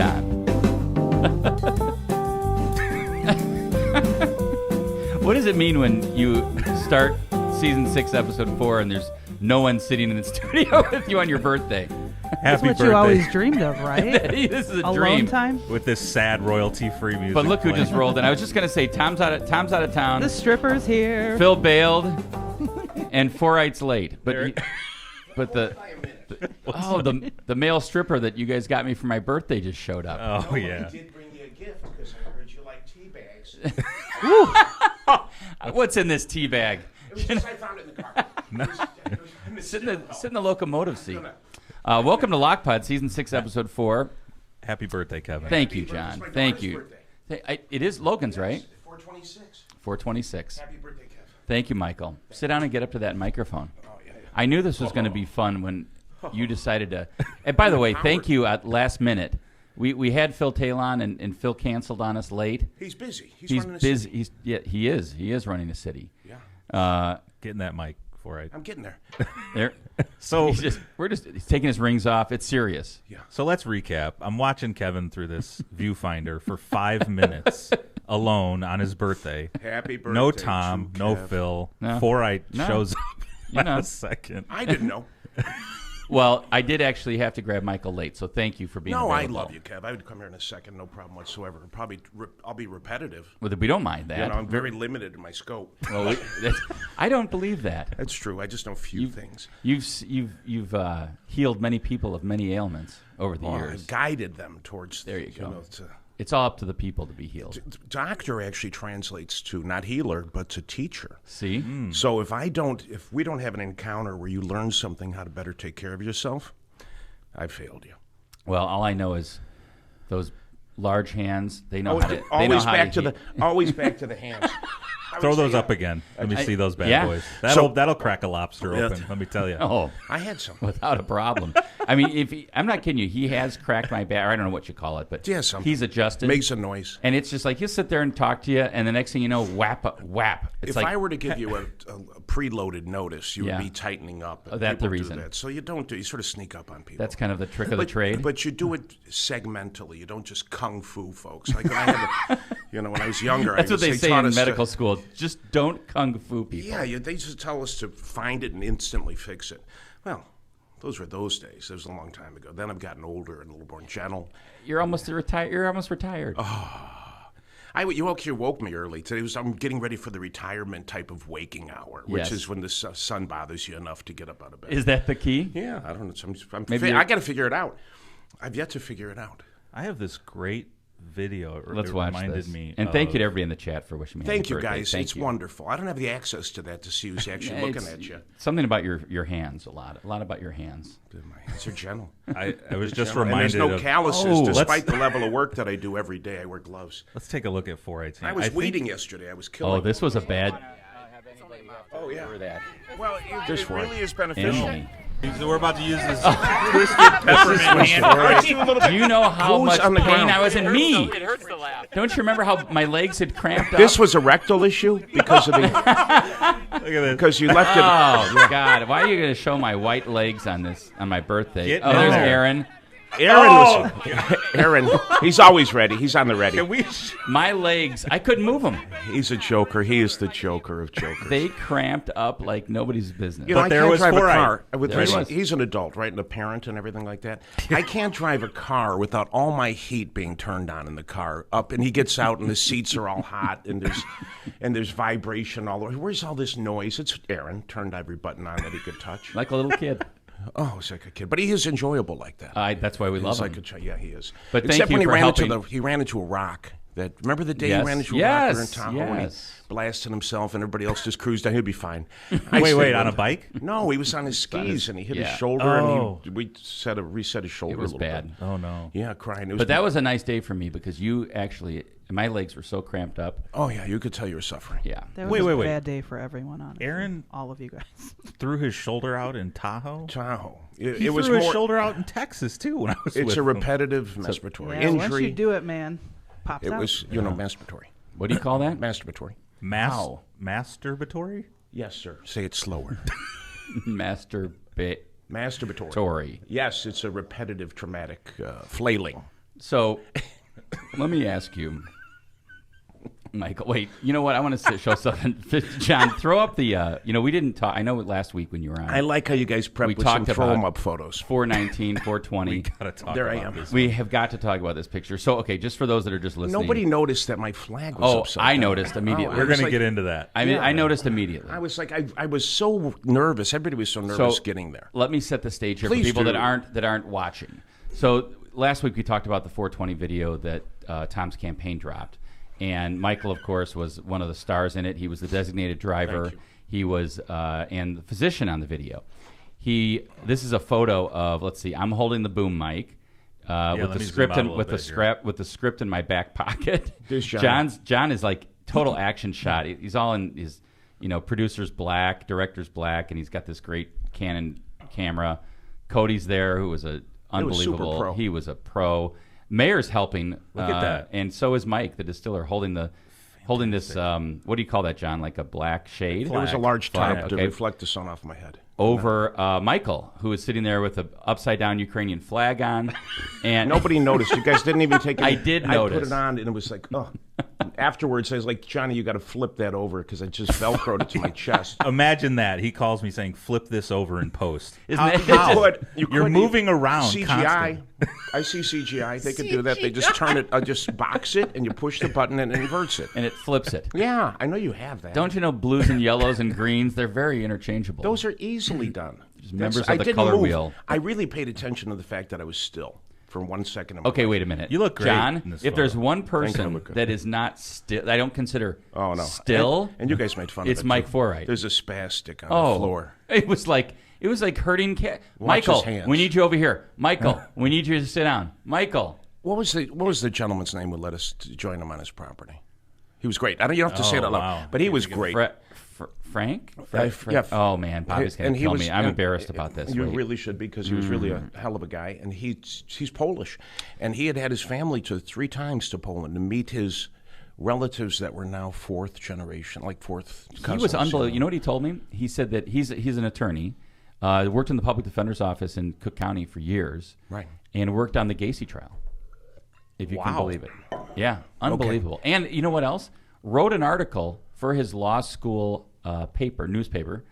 John. What does it mean when you start season 6, episode 4, and there's no one sitting in the studio with you on your birthday? That's what birthday. you always dreamed of, right? This is a Alone dream. time? With this sad royalty-free music. But look who playing. just rolled in. I was just going to say, Tom's out of town. The stripper's here. Phil bailed, and Foreit's late. But the male stripper that you guys got me for my birthday just showed up. Oh, yeah. I did bring you a gift because I heard you like tea bags. What's in this tea bag? It was just I found it in the car. Sit in the locomotive seat. Welcome to Lockpod, season 6, episode 4. Happy birthday, Kevin. Thank you, John. Thank you. It is Logan's, right? 426. 426. Happy birthday, Kev. Thank you, Michael. Sit down and get up to that microphone. Oh, yeah. I knew this was going to be fun when you decided to. And by the way, thank you at last minute. We had Phil Talon and Phil canceled on us late. He's busy. He's running the busy. city. He is running the city. Yeah. Getting that mic, Foreit. I'm getting there. There. So He's taking his rings off. It's serious. Yeah. So let's recap. I'm watching Kevin through this viewfinder for 5 minutes alone on his birthday. Happy birthday. No Tom, to no Kev. Phil. No. Foreit No. shows up You know. in a second. I didn't know. Well, I did actually have to grab Michael late, so thank you for being No, I available. love you, Kev. I would come here in a second, no problem whatsoever. I'll be repetitive. Well, we don't mind that. You know, I'm very limited in my scope. Well, I don't believe that. That's true. I just know few things. You've healed many people of many ailments over the Well, years. I've guided them towards. There you go. know, It's all up to the people to be healed. doctor actually translates to not healer, but to teacher. See? So if we don't have an encounter where you learn something how to better take care of yourself, I failed you. Well, all I know is those large hands. They know how to. Always they know how back to heal. always back to the hands. Throw those up again. Let me see those bad yeah. boys. So- That'll crack a lobster Yeah. open, let me tell you. Oh, I had some. without a problem. I mean, I'm not kidding you. He has cracked my back. I don't know what you call it, but Yeah, something. he's adjusted. Makes a noise. And it's just like he'll sit there and talk to you, and the next thing you know, whap. It's If like I were to give you a preloaded notice, you Yeah. would be tightening up. Oh, that's the People do reason. that. So you don't do. You sort of sneak up on people. that's kind of the trick of the trade. But you do it segmentally. You don't just kung fu, folks. Like when I had, when I was younger, That's what they say taught in us to- medical school. Just don't kung fu people. Yeah, they used to tell us to find it and instantly fix it. Well, those were those days. That was a long time ago. Then I've gotten older and a little more gentle. You're almost retired. You woke me early. Today I'm getting ready for the retirement type of waking hour, which Yes. is when the sun bothers you enough to get up out of bed. Is that the key? Yeah, I don't know. Maybe I got to figure it out. I've yet to figure it out. I have this great video. Let's it watch reminded this. me And thank of- you to everybody in the chat for wishing me Thank happy you, birthday. guys. Thank It's you. wonderful. I don't have the access to that to see who's actually looking It's at you. Something about your hands. A lot about your hands. My hands are gentle. I was just And reminded there's no of... calluses, Oh, despite the level of work that I do every day. I wear gloves. Let's take a look at Foreit's hand. I was think- weeding yesterday. I was killing. Oh, this was a bad. Oh yeah. That. Well, This it one. really is beneficial. Emily. So we're about to use this Twisted peppermint hand. Do you know how Who's much on the pain ground? I was in? Me. It hurts to laugh. Don't you remember how my legs had cramped up? This was a rectal issue because of the Look at this. because you left it. Oh God! Why are you going to show my white legs on my birthday? Get Oh, in there's there. Aaron. Aaron, he's always ready. He's on the ready. Can we... My legs. I couldn't move them. He's a joker. He is the joker of jokers. They cramped up like nobody's business. You know, But I there can't was drive a Foreit. car. There he was. He's an adult, right, and a parent and everything like that. I can't drive a car without all my heat being turned on in the car. Up, and he gets out, and the seats are all hot, and there's vibration all over. Where's all this noise? It's Aaron turned every button on that he could touch. Like a little kid. Oh, he's like a kid, but he is enjoyable like that. That's why we love He's him. like a child. Yeah, he is. But thank except you when for helping. he ran into a rock. Remember the day Yes. he ran into a Yes. rock in Tahoe and he Yes. blasted himself and everybody else just cruised down. He'll be fine. Wait, on a bike? No, he was on his skis and he hit yeah. his shoulder Oh. and we reset his shoulder It was a little bad. bit. Oh, no. Yeah, crying. It was But that was a nice day for me because you actually, my legs were so cramped up. Oh yeah, you could tell you were suffering. Yeah. That was Wait, a wait. bad day for everyone, honestly. Aaron- All of you guys. Threw his shoulder out in Tahoe? Tahoe. He It was threw his more. shoulder out in Texas, too, when I was It's with a him. repetitive masturbatory Yeah, once injury. you do it, man, pops It out. was masturbatory. What do you call that? Masturbatory. Wow. Masturbatory? Yes, sir. Say it slower. Masturbatory. Masturbatory. Yes, it's a repetitive traumatic flailing. So let me ask you, Michael. Wait, you know what? I want to show something. John, throw up the. We didn't talk. I know last week when you were on. I like how you guys prep with some throw 'em up photos. 419, 420. We gotta talk There I about am. this. We have got to talk about this picture. So, okay, just for those that are just listening. Nobody noticed that my flag was upside down. noticed immediately. We're I was going to like- get into that. I noticed immediately. I was like, I was so nervous. Everybody was so nervous getting there. Let me set the stage here Please for people do. that aren't watching. So last week we talked about the 420 video that Tom's campaign dropped, and Michael, of course, was one of the stars in it. He was the designated driver. Thank you. He was and the physician on the video. This is a photo of. Let's see. I'm holding the boom mic. With let the me script zoom out a with little the bit with the script in my back pocket. There's John. John is like total action shot. He's all in his producer's black, director's black, and he's got this great Canon camera. Cody's there, who was unbelievable. super pro. He was a pro. Mayor's helping. Look at that. And so is Mike, the distiller, holding this. What do you call that, John? Like a black shade. There was a large Flag, tarp to okay. reflect the sun off my head. Over Michael, who was sitting there with an upside down Ukrainian flag on, and Nobody noticed. You guys didn't even take it. I did I put notice. it on, and it was like, oh. Afterwards, I was like, Johnny, you got to flip that over because I just Velcroed it to my chest. Imagine that. He calls me saying, flip this over in post. Isn't it- You're moving around CGI. constantly. I see CGI. They could do that. They just turn it, just box it, and you push the button and it inverts it. and it flips it. Yeah, I know you have that. Don't you know blues and yellows and greens? They're very interchangeable. Those are easily done. members I of the didn't color move. wheel. I really paid attention to the fact that I was still for 1 second. In my Okay, life. wait a minute. You look great John. in this If there's photo. one you, I person look good. that is not still, I don't consider Oh no, still. And you guys made fun It's of it. Mike too. Foreit. There's a spastic on Oh, the floor. It was like hurting cat. Watch Michael, his hands. we need you over here. Michael, we need you to sit down. Michael. What was the gentleman's name who let us join him on his property? He was great. You don't have to say it out loud, wow. but he was great. Frank? Yeah. Oh man, Bobby's gonna And he kill was- me. I'm and- embarrassed about this. You Wait. really should be, because he was really a hell of a guy, and he's Polish, and he had his family to 3 times to Poland to meet his relatives that were now 4th generation, like 4th cousins. He was unbelievable. You know what he told me? He said that he's an attorney, worked in the public defender's office in Cook County for years, Right. and worked on the Gacy trial. If you can Wow. believe it, yeah, unbelievable. And you know what else? Wrote an article for his law school newspaper,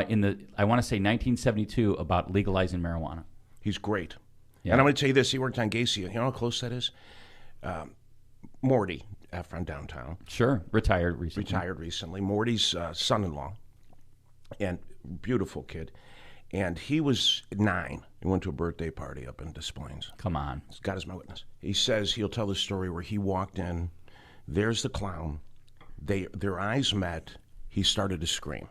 in the I want to say 1972 about legalizing marijuana. He's great. Yeah. And I'm going to tell you this: he worked on Gacy. You know how close that is? Morty from downtown. Sure, retired recently. Retired recently. Morty's son-in-law, and beautiful kid. And he was 9. He went to a birthday party up in Des Plaines. Come on. God is my witness. He says he'll tell the story where he walked in. There's the clown. Their eyes met. He started to scream.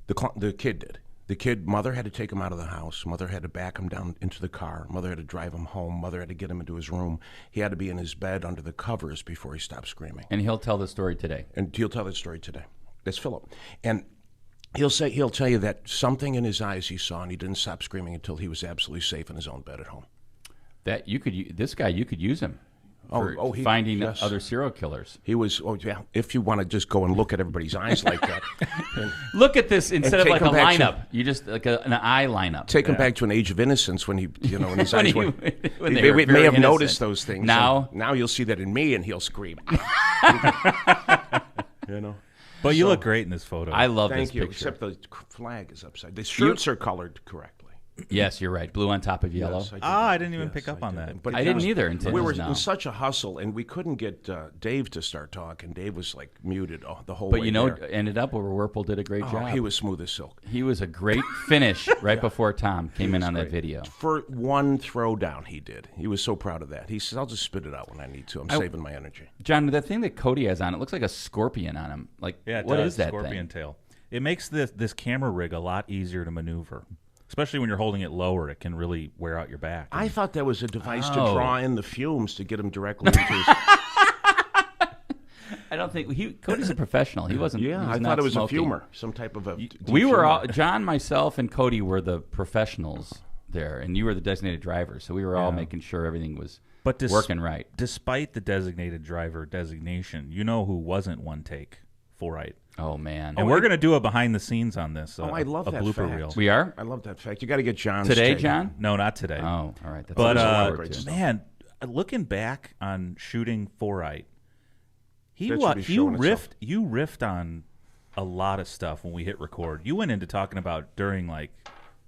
The kid did. The kid, mother had to take him out of the house. Mother had to back him down into the car. Mother had to drive him home. Mother had to get him into his room. He had to be in his bed under the covers before he stopped screaming. And he'll tell the story today. And he'll tell that story today. That's Philip. And he'll tell you that something in his eyes he saw, and he didn't stop screaming until he was absolutely safe in his own bed at home. That you could use him for finding yes. other serial killers. He was, if you want to just go and look at everybody's eyes like that. And Look at this instead of take like a him back to- lineup. You just like an eye lineup. take him back to an age of innocence when in his When eyes he- were, when he they were may very have innocent. noticed those things. Now- And now you'll see that in me, and he'll scream. You know. But you look great in this photo. I love this Thank you. picture. Except the flag is upside. The shirts are colored correctly. Yes, you're right. Blue on top of yellow. Yes, I did. I didn't even Yes, pick up I on did. that. But I didn't either until we were just now. in such a hustle, and we couldn't get Dave to start talking. Dave was like muted the whole But way there. ended up where Werple did a great Oh, job. he was smooth as silk. He was a great finish right before Tom came in on that video. For one throwdown, he did. He was so proud of that. He says, "I'll just spit it out when I need to. I'm saving my energy." John, that thing that Cody has on, it looks like a scorpion on him. Like, Yeah, it what does. is that Scorpion thing? tail. It makes this camera rig a lot easier to maneuver. Especially when you're holding it lower, it can really wear out your back. I thought that was a device to Oh. draw in the fumes to get him directly into his... I don't think Cody's a professional. He wasn't. Yeah, he was I not thought it was smoking. a fumer, some type of a... We were defumer. all John, myself, and Cody were the professionals there, and you were the designated driver. So we were all making sure everything was working right. Despite the designated driver designation, you know who wasn't one take? Foreit. Oh man, And we're going to do a behind the scenes on this. I love a that blooper fact. reel. we are I love that fact. You got to get John's today, take. John. No, not today. Oh, all right. That's But a lot lot of of great too. stuff. man, looking back on shooting Foreit, you riffed on a lot of stuff when we hit record. You went into talking about during like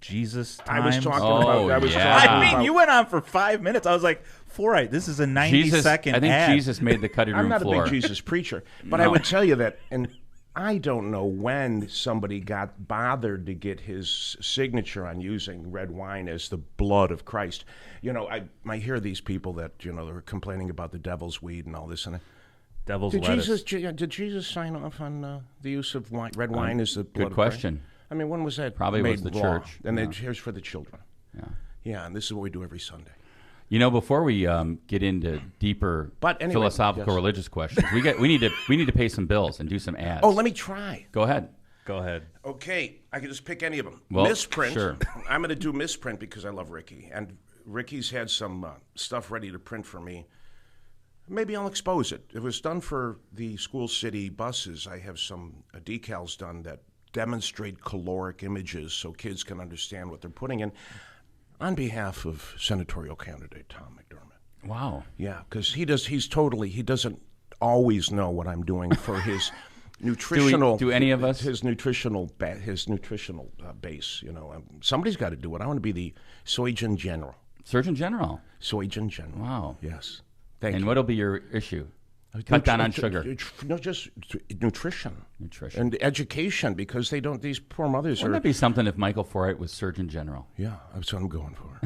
Jesus times. You went on for 5 minutes. I was like, Foreit, this is a 90-second ad. I think Jesus made the cutting room floor. I'm not a big Jesus preacher, but I would tell you that, and I don't know when somebody got bothered to get his signature on using red wine as the blood of Christ. You know, I hear these people that, you know, they're complaining about the devil's weed and all this. And devil's lettuce. Did Jesus sign off on the use of red wine as the blood Good question. of Christ? I mean, when was that Probably made was the law? church. And here's for the children. Yeah. Yeah, and this is what we do every Sunday. You know, before we get into deeper philosophical religious questions, we need to pay some bills and do some ads. Oh, let me try. Go ahead. Okay, I can just pick any of them. Well, Misprint. sure. I'm going to do Misprint because I love Ricky, and Ricky's had some stuff ready to print for me. Maybe I'll expose it. It was done for the school city buses. I have some decals done that demonstrate caloric images so kids can understand what they're putting in. On behalf of senatorial candidate Tom McDermott. Wow. Yeah, because he doesn't always know what I'm doing for his nutritional. Do any of us? His nutritional base. You know, somebody's got to do it. I want to be the Surgeon General. Surgeon General. Surgeon General. Wow. Yes. Thank you. And what'll be your issue? Cut down on sugar. No, just nutrition. Nutrition. And education, because they don't, these poor mothers Wouldn't that be something if Michael Foreit was Surgeon General? Yeah, that's what I'm going for.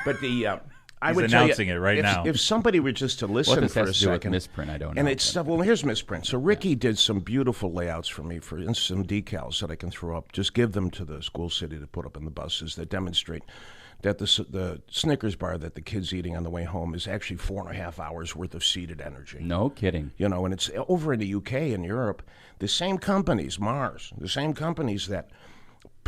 But I He's would announcing tell you, it right now. If somebody were just to listen What this for has a to do with second. misprint, I don't know. And it's stuff, well, here's misprint. So Ricky did some beautiful layouts for me for some decals that I can throw up. Just give them to the school city to put up in the buses that demonstrate that the Snickers bar that the kid's eating on the way home is actually 4.5 hours worth of seated energy. No kidding. You know, and it's over in the UK and Europe, the same companies, Mars, the same companies that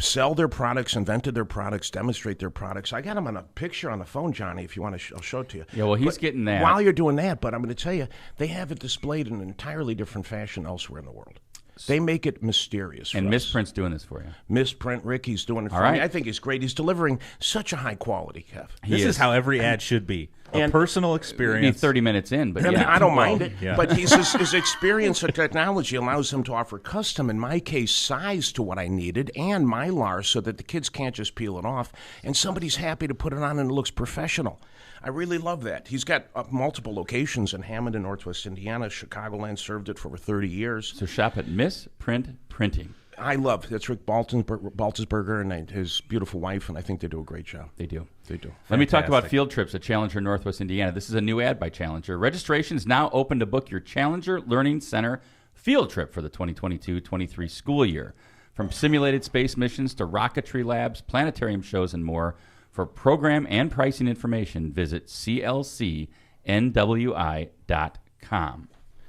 sell their products, invented their products, demonstrate their products. I got them on a picture on the phone, Johnny, if you want to, I'll show it to you. Yeah, well, he's getting that. While you're doing that, but I'm going to tell you, they have it displayed in an entirely different fashion elsewhere in the world. They make it mysterious for And us. Misprint's doing this for you. Misprint, Ricky's doing it for right. me. I think he's great. He's delivering such a high quality, Kev. This is how every ad should be. A personal Be experience. 30 minutes in, but I mean, yeah. I don't mind it, yeah. but his experience of technology allows him to offer custom, in my case, size to what I needed and Mylar so that the kids can't just peel it off and somebody's happy to put it on and it looks professional. I really love that. He's got multiple locations in Hammond in Northwest Indiana. Chicagoland served it for over 30 years. So shop at Misprint Printing. I love that's Rick Baltensberger and his beautiful wife, and I think they do a great job. They do. They do. Let me talk about Fantastic. field trips at Challenger Northwest Indiana. This is a new ad by Challenger. Registration is now open to book your Challenger Learning Center field trip for the 2022-23 school year. From simulated space missions to rocketry labs, planetarium shows, and more. For program and pricing information, visit clcnwi.com.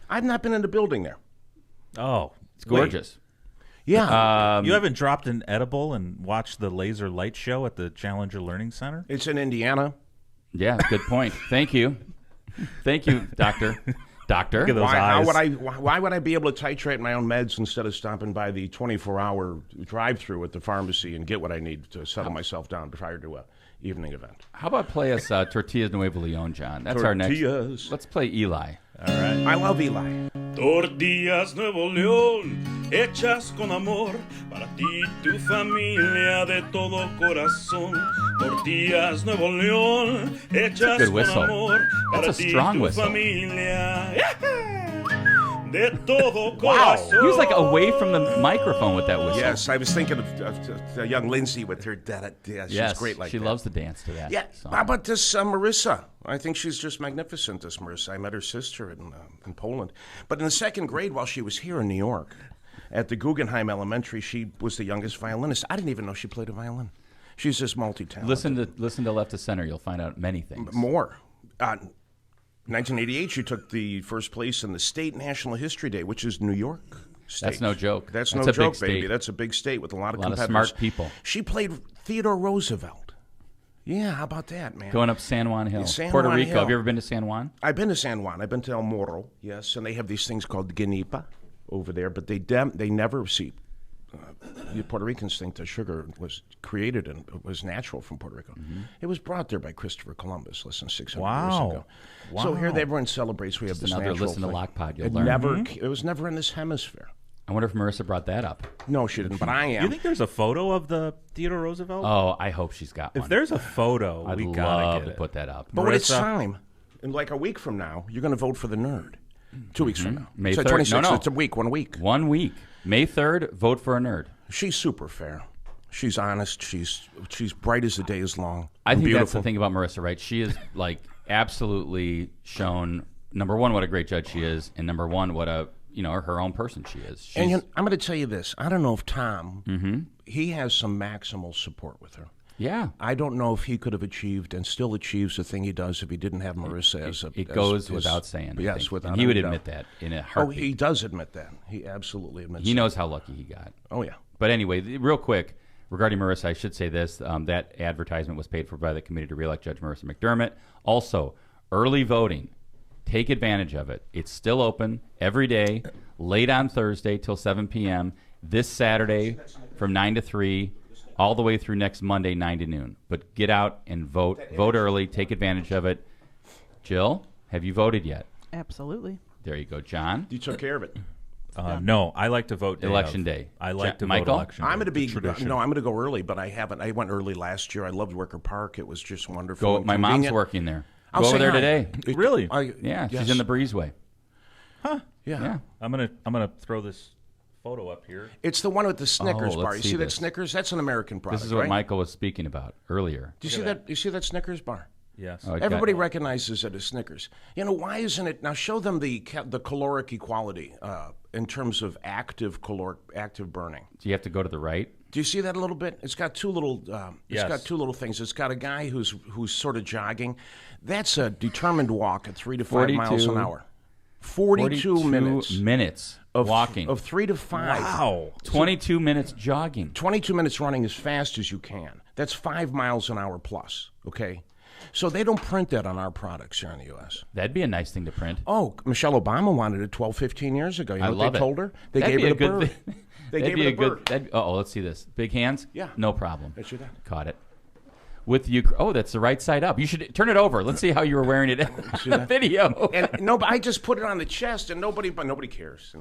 I've not been in the building there. Oh, It's gorgeous. Yeah. you haven't dropped an edible and watched the laser light show at the Challenger Learning Center? It's in Indiana. Yeah, good point. Thank you. Thank you, Doctor. Doctor. Look at those Why eyes. would I be able to titrate my own meds instead of stopping by the 24-hour drive-through at the pharmacy and get what I need to settle myself down prior to a evening event? How about play us Tortillas Nuevo Leon, John? That's our next. Tortillas. Let's play Eli. All right. I love Eli. Tortillas Nuevo León, hechas con amor, para ti y tu familia de todo corazón. Tortillas Nuevo León, hechas good con whistle. amor, para That's a ti y strong tu whistle. familia. De todo corazón. He was like away from the microphone with that whistle. Yes, I was thinking of young Lindsay with her dad. Yeah, she's Yes, great like she that. loves to dance to that. Yeah. song. How about this Marissa? I think she's just magnificent, this Marissa. I met her sister in Poland. But in the second grade, while she was here in New York, at the Guggenheim Elementary, she was the youngest violinist. I didn't even know she played a violin. She's just multi-talented. Listen to Left to Center. You'll find out many things. More. 1988, she took the first place in the State National History Day, which is New York State. That's no joke. That's That's no a big joke, state. baby. That's a big state with a lot of competitors. smart people. She played Theodore Roosevelt. Yeah, how about that, man? Going up San Juan Hill. San Puerto Juan Rico. Hill. Have you ever been to San Juan? I've been to San Juan. I've been to El Morro, yes, and they have these things called Ganipa over there, but they never see. you Puerto Ricans think that sugar was created and was natural from Puerto Rico. It was brought there by Christopher Columbus less than 600 years ago. So here everyone celebrates. We have this another natural listen to thing. Lockpod. You'll learn. It was never in this hemisphere. I wonder if Marissa brought that up. No, she didn't, but I am. You think there's a photo of the Theodore Roosevelt? Oh, I hope she's got one. If there's a photo, I'd we love gotta get to it. put that up. But when it's time, in like a week from now, you're going to vote for the nerd. 2 weeks from now. May So 3rd. 26th, No. it's a week, 1 week. 1 week. May 3rd, vote for a nerd. She's super fair. She's honest. She's bright as the day is long. I think beautiful. that's the thing about Marissa, right? She is like absolutely shown, number one, what a great judge she is, and number one, what a her own person she is. And I'm going to tell you this. I don't know if Tom, he has some maximal support with her. Yeah. I don't know if he could have achieved and still achieves the thing he does if he didn't have Marissa as a. It goes without saying. Yes, without he would any doubt. admit that in a Oh, heartbeat. he does admit that. He absolutely admits. He that. knows how lucky he got. Oh yeah. But anyway, real quick, regarding Marissa, I should say this. That advertisement was paid for by the committee to reelect Judge Marissa McDermott. Also, early voting. Take advantage of it. It's still open every day, late on Thursday till 7 p.m., this Saturday from 9 to 3, all the way through next Monday, 9 to noon. But get out and vote. Vote early. Take advantage of it. Jill, have you voted yet? Absolutely. There you go. John? You took care of it. No, I like to vote day Election of. day. I like to Michael? vote election day. I'm going to be Tradition. no. I'm going to go early, but I haven't. I went early last year. I loved Wicker Park. It was just wonderful. Go. My mom's convenient. working there. I'll Go over say there hi. today. Really? Yeah, yes. she's in the breezeway. Yeah. Yeah. I'm gonna throw this photo up here. It's the one with the Snickers Oh, bar. let's You see see that this. Snickers? That's an American product. This is what right? Michael was speaking about earlier. Do you see that? You see that Snickers bar? Yes. Oh, Everybody got- recognizes it as Snickers. You know, why isn't it? Now show them the caloric equality in terms of active burning. So you have to go to the right. Do you see that a little bit? It's got two little. It's Yes. got two little things. It's got a guy who's sort of jogging. That's a determined walk at 3 to 5 miles an 42 hour. 42 minutes of walking. of 3 to 5. Wow. 22 minutes jogging. 22 minutes running as fast as you can. That's 5 miles an hour plus. Okay, so they don't print that on our products here in the U.S. That'd be a nice thing to print. Oh, Michelle Obama wanted it 12, 15 years ago. You know I what love they it. told her? They That'd gave be her a a good bird. thing. They That'd gave be her a a good. bird. Let's see this. Big hands. Yeah. No problem. Let's do that. Caught it. With you. Oh, that's the right side up. You should turn it over. Let's see how you were wearing it in the video. And no, but I just put it on the chest, and nobody cares.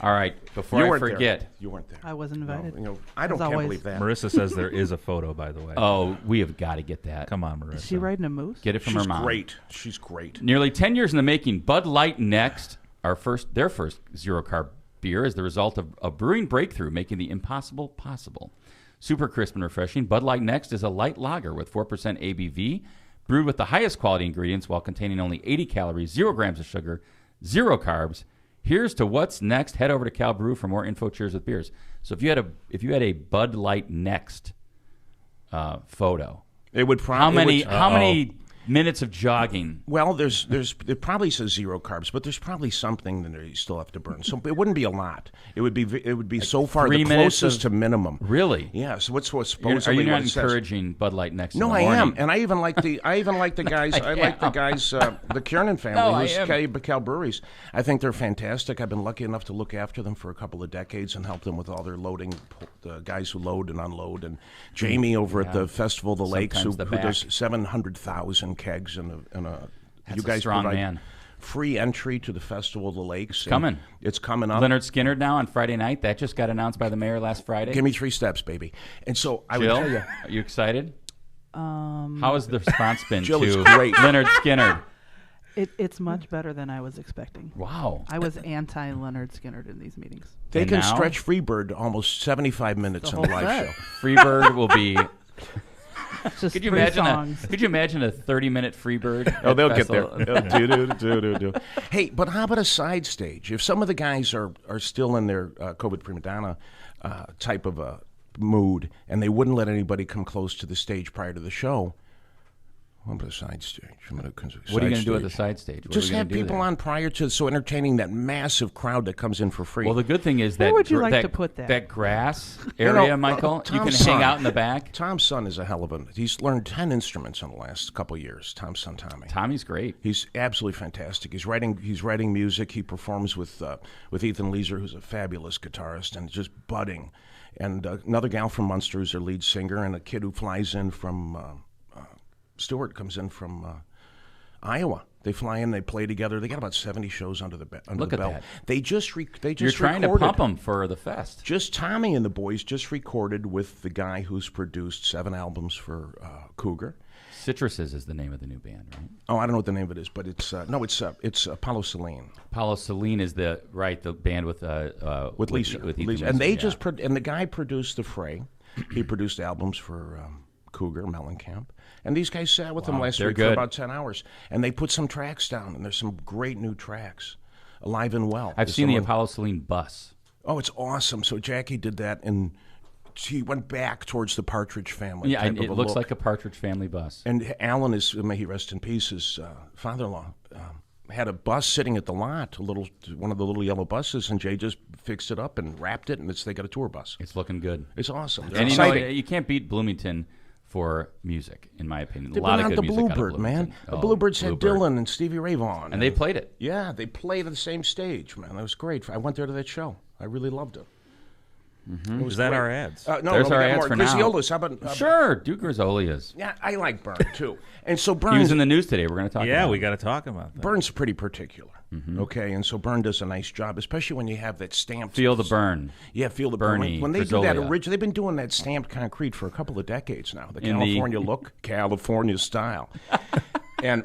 All right. Before You I weren't forget. there. You weren't there. I wasn't invited. I don't As can't always. believe that. Marissa says there is a photo, by the way. Oh, we have got to get that. Come on, Marissa. Is she riding a moose? Get it from She's her mom. great. She's great. Nearly 10 years in the making, Bud Light Next, their first zero carb beer, is the result of a brewing breakthrough, making the impossible possible. Super crisp and refreshing, Bud Light Next is a light lager with 4% ABV, brewed with the highest quality ingredients while containing only 80 calories, 0 grams of sugar, 0 carbs. Here's to what's next. Head over to Cal Brew for more info. Cheers with beers. So if you had a Bud Light Next photo, It would probably how many minutes of jogging? Well, it probably says 0 carbs, but there's probably something that you still have to burn. So it wouldn't be a lot. It would be so far 3 the minutes closest to minimum. Really? Yeah. So what's Are supposedly you not what it says. encouraging Bud Light Next? No, in the I morning? am, and I even like the guys. I like the guys, the Kiernan family, No, I who's am. Cal Breweries. I think they're fantastic. I've been lucky enough to look after them for a couple of decades and help them with all their loading, the guys who load and unload. And Jamie over at the Festival of the Lakes, who Sometimes the does back. 700,000 kegs in a. That's you a guys strong provide man. free entry to the Festival of the Lakes. It's coming. It's coming up. Leonard Skinner now on Friday night. That just got announced by the mayor last Friday. Give me 3 steps, baby. And so I would Jill, tell you. are you excited? How has the response been Jill to is great. Leonard Skinner? It's much better than I was expecting. Wow. I was anti-Leonard Skinner in these meetings. They And can now? stretch Freebird almost 75 minutes The in a whole live set. show. Freebird will be. Just Could you 3 imagine songs. Could you imagine a 30-minute Freebird? Oh, they'll at get there. Festival? Hey, but how about a side stage? If some of the guys are still in their COVID prima donna type of a mood, and they wouldn't let anybody come close to the stage prior to the show, what about a side stage? What are you going to do at the side stage? What are Just we gonna have do people there? on prior to so entertaining that massive crowd that comes in for free. Well, the good thing is Where that would you gr- like that, to put that? that grass You area, know, Michael. You can Tom's hang son- out in the back. Tom's son is a hell of a. He's learned 10 instruments in the last couple of years. Tom's son, Tommy. Tommy's great. He's absolutely fantastic. He's writing music. He performs with Ethan Leeser, who's a fabulous guitarist and just budding. and another gal from Munster who's their lead singer, and a kid who flies in from Stewart comes in from Iowa. They fly in, they play together. They got about 70 shows under the belt. Look at that. They just You're trying to pump them for the fest. Just Tommy and the boys just recorded with the guy who's produced 7 albums for Cougar. Citruses is the name of the new band, right? Oh, I don't know what the name of it is, but it's Apollo Celine. Apollo Celine is the band with Lisa. With Lisa. Ethan And they Lisa, just and the guy produced the Fray. He produced albums for Cougar, Mellencamp. And these guys sat with them last week for about 10 hours. And they put some tracks down, and there's some great new tracks. Alive and Well. I've seen the Apollo Celine bus. Oh, it's awesome. So Jackie did that, and she went back towards the Partridge Family. Yeah, it looks like a Partridge Family bus. And Alan is, may he rest in peace, his father-in-law, had a bus sitting at the lot, one of the little yellow buses, and Jay just fixed it up and wrapped it, and they got a tour bus. It's looking good. It's awesome. And you can't beat Bloomington for music, in my opinion. They a lot of good the music Bluebird, out of man. Oh, The Bluebirds had Dylan and Stevie Ray Vaughan. And they played it. Yeah, they played at the same stage, man. That was great. I went there to that show. I really loved it. Mm-hmm. Was that our ads? No, there's our ads for now. Grizziolas, how about... Sure, do Grizzolias. Yeah, I like Byrne, too. And so Byrne... He was in the news today. We're going to talk about Yeah, we got to talk about that. Byrne's pretty particular, okay? And so Byrne does a nice job, especially when you have that stamped... Feel the burn. Yeah, feel the Bernie, burn. When they do that Grizzolia. original... They've been doing that stamped concrete for a couple of decades now. The California look, California style. And...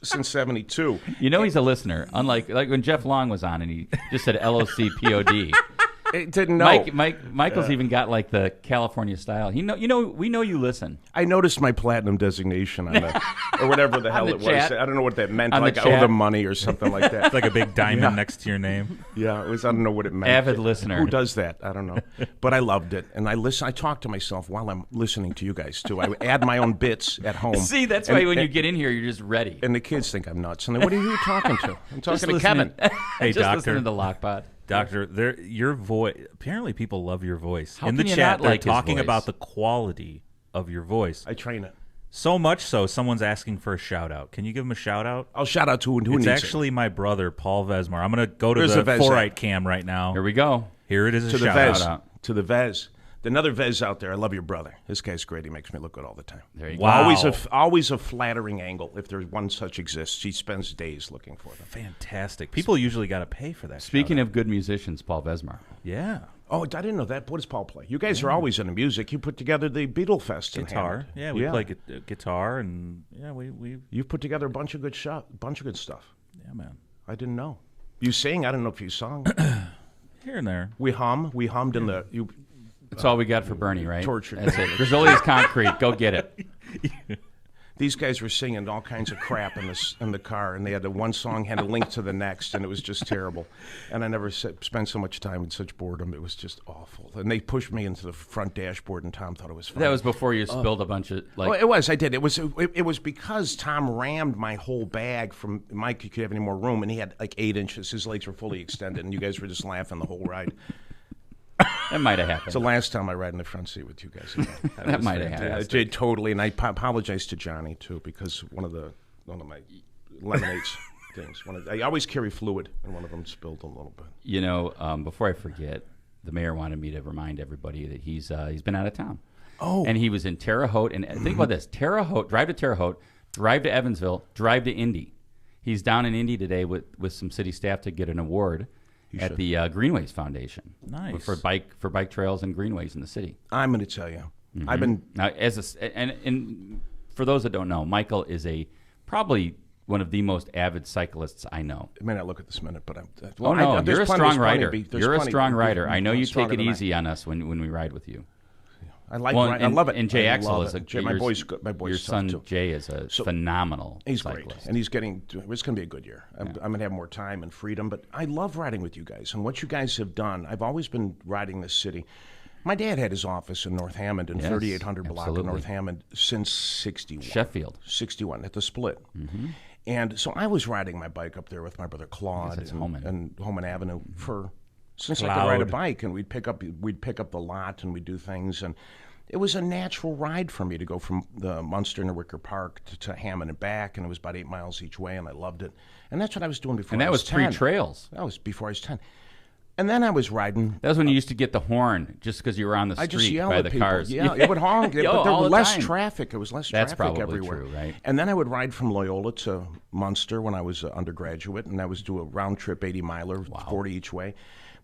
since 72. You know he's a listener. Unlike when Jeff Long was on and he just said LOCPOD. It didn't know. Michael's even got like the California style. We know you listen. I noticed my platinum designation on the, or whatever the hell the it chat. was. I don't know what that meant. On Like the I owe chat. them money or something like that. It's like a big diamond next to your name. Yeah, it was. I don't know what it meant. Avid listener. Who does that? I don't know. But I loved it, and I talk to myself while I'm listening to you guys too. I add my own bits at home. See, that's why when you get in here, you're just ready. And the kids think I'm nuts. And they're, what are you talking to? I'm talking to Just Kevin. Hey, just doctor. listening to Lockpot. Doctor, your voice. Apparently, people love your voice. How in the can you chat, not they're like his talking voice? about the quality of your voice. I train it. So much so, someone's asking for a shout out. Can you give him a shout out? I'll shout out to who It's needs actually my brother, Paul Vesmar. I'm going to go to Where's the the Vez Foreit at? cam right now. Here we go. Here it is. it. A To the shout Vez. out. To the Vez. Another Vez out there. I love your brother. This guy's great. He makes me look good all the time. There you go. Wow. Always a flattering angle. If there's one such exists, he spends days looking for them. Fantastic. People usually got to pay for that. Speaking shout-out. of good musicians, Paul Vesmar. Yeah. Oh, I didn't know that. What does Paul play? You guys are always into music. You put together the Beatle Fest in Guitar. Hammond. Yeah, we play guitar, and we. You've put together a bunch of good stuff. Yeah, man. I didn't know. You sing? I don't know if you sung. Here and there. We hummed in the. That's all we got for Bernie, right? Tortured. That's it. Grizzolia's Concrete. Go get it. These guys were singing all kinds of crap in the car, and they had one song had a link to the next, and it was just terrible. And I never spent so much time in such boredom. It was just awful. And they pushed me into the front dashboard, and Tom thought it was funny. That was before you spilled a bunch of Oh, it was. I did. It was because Tom rammed my whole bag from Mike. You could have any more room, and he had like 8 inches. His legs were fully extended, and you guys were just laughing the whole ride. That might have happened. It's the last time I ride in the front seat with you guys. That might have happened. I did totally, and I apologize to Johnny too because one of my lemonades things. I always carry fluid, and one of them spilled a little bit. You know, before I forget, the mayor wanted me to remind everybody that he's been out of town. Oh, and he was in Terre Haute. And think about this: drive to Terre Haute, drive to Evansville, drive to Indy. He's down in Indy today with some city staff to get an award at the Greenways Foundation. Nice. For bike trails and greenways in the city. I'm going to tell you, I've been Now, and for those that don't know, Michael is probably one of the most avid cyclists I know. I may not look at this minute, but I'm. You're a strong rider. You're a strong rider. I know you take it easy on us when we ride with you. I like. I love it. And Jay I Axel love is it. My boy's good. My boy's your tough, son too. Jay is a phenomenal. He's cyclist. great, and he's getting. It's going to be a good year. I'm going to have more time and freedom, but I love riding with you guys and what you guys have done. I've always been riding this city. My dad had his office in North Hammond, in 3800 block of North Hammond, since 61. Sheffield. 61 at the Split. And so I was riding my bike up there with my brother Claude and Homan Avenue since I could ride a bike, and we'd pick up the lot and we'd do things, and it was a natural ride for me to go from the Munster to Wicker Park to Hammond and back, and it was about 8 miles each way, and I loved it. And that's what I was doing before. And that was 10. pre-trails. That was before I was 10. And then I was riding. That was when you used to get the horn just because you were on the I just street yelled by at the people. cars. Yeah, it would honk. Yo, but there all was the less time. traffic. It was less That's traffic probably everywhere. true, right? And then I would ride from Loyola to Munster when I was an undergraduate, and I was do a round trip 80-miler, 40 each way.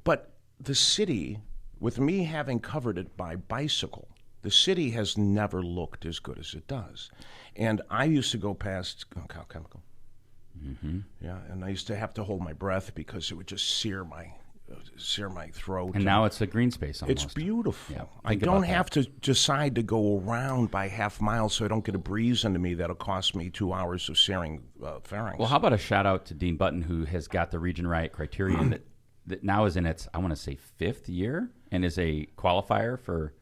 But the city, with me having covered it by bicycle, the city has never looked as good as it does. And I used to go past Cow Chemical. Mm-hmm. Yeah, and I used to have to hold my breath because it would just sear my throat. And now it's a green space almost. It's beautiful. Yeah, I don't have to decide to go around by half mile so I don't get a breeze into me that'll cost me 2 hours of searing pharynx. Well, how about a shout out to Dean Button, who has got the Region Riot Criterion that now is in its, I want to say, 5th year and is a qualifier for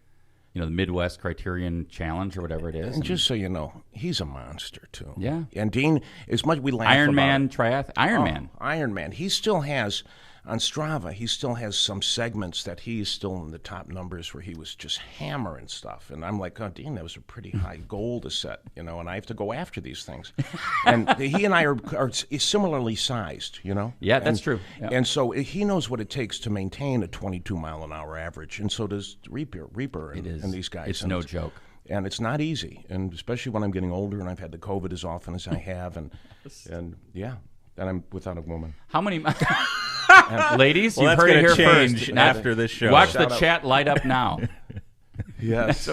the Midwest Criterion Challenge or whatever it is. And just so you know, he's a monster too. Yeah. And Dean, as much we laugh Ironman about Ironman. Ironman. He still has on Strava. He still has some segments that he's still in the top numbers where he was just hammering stuff. And I'm like, oh, Dean, that was a pretty high goal to set, and I have to go after these things. And he and I are similarly sized, Yeah, that's true. Yeah. And so he knows what it takes to maintain a 22-mile-an-hour average, and so does Reaper and these guys. It's no joke. And it's not easy, and especially when I'm getting older and I've had the COVID as often as I have, and I'm without a woman. How many... Ladies, well, you've heard it here change first. After this show. Watch the chat light up now. Yes.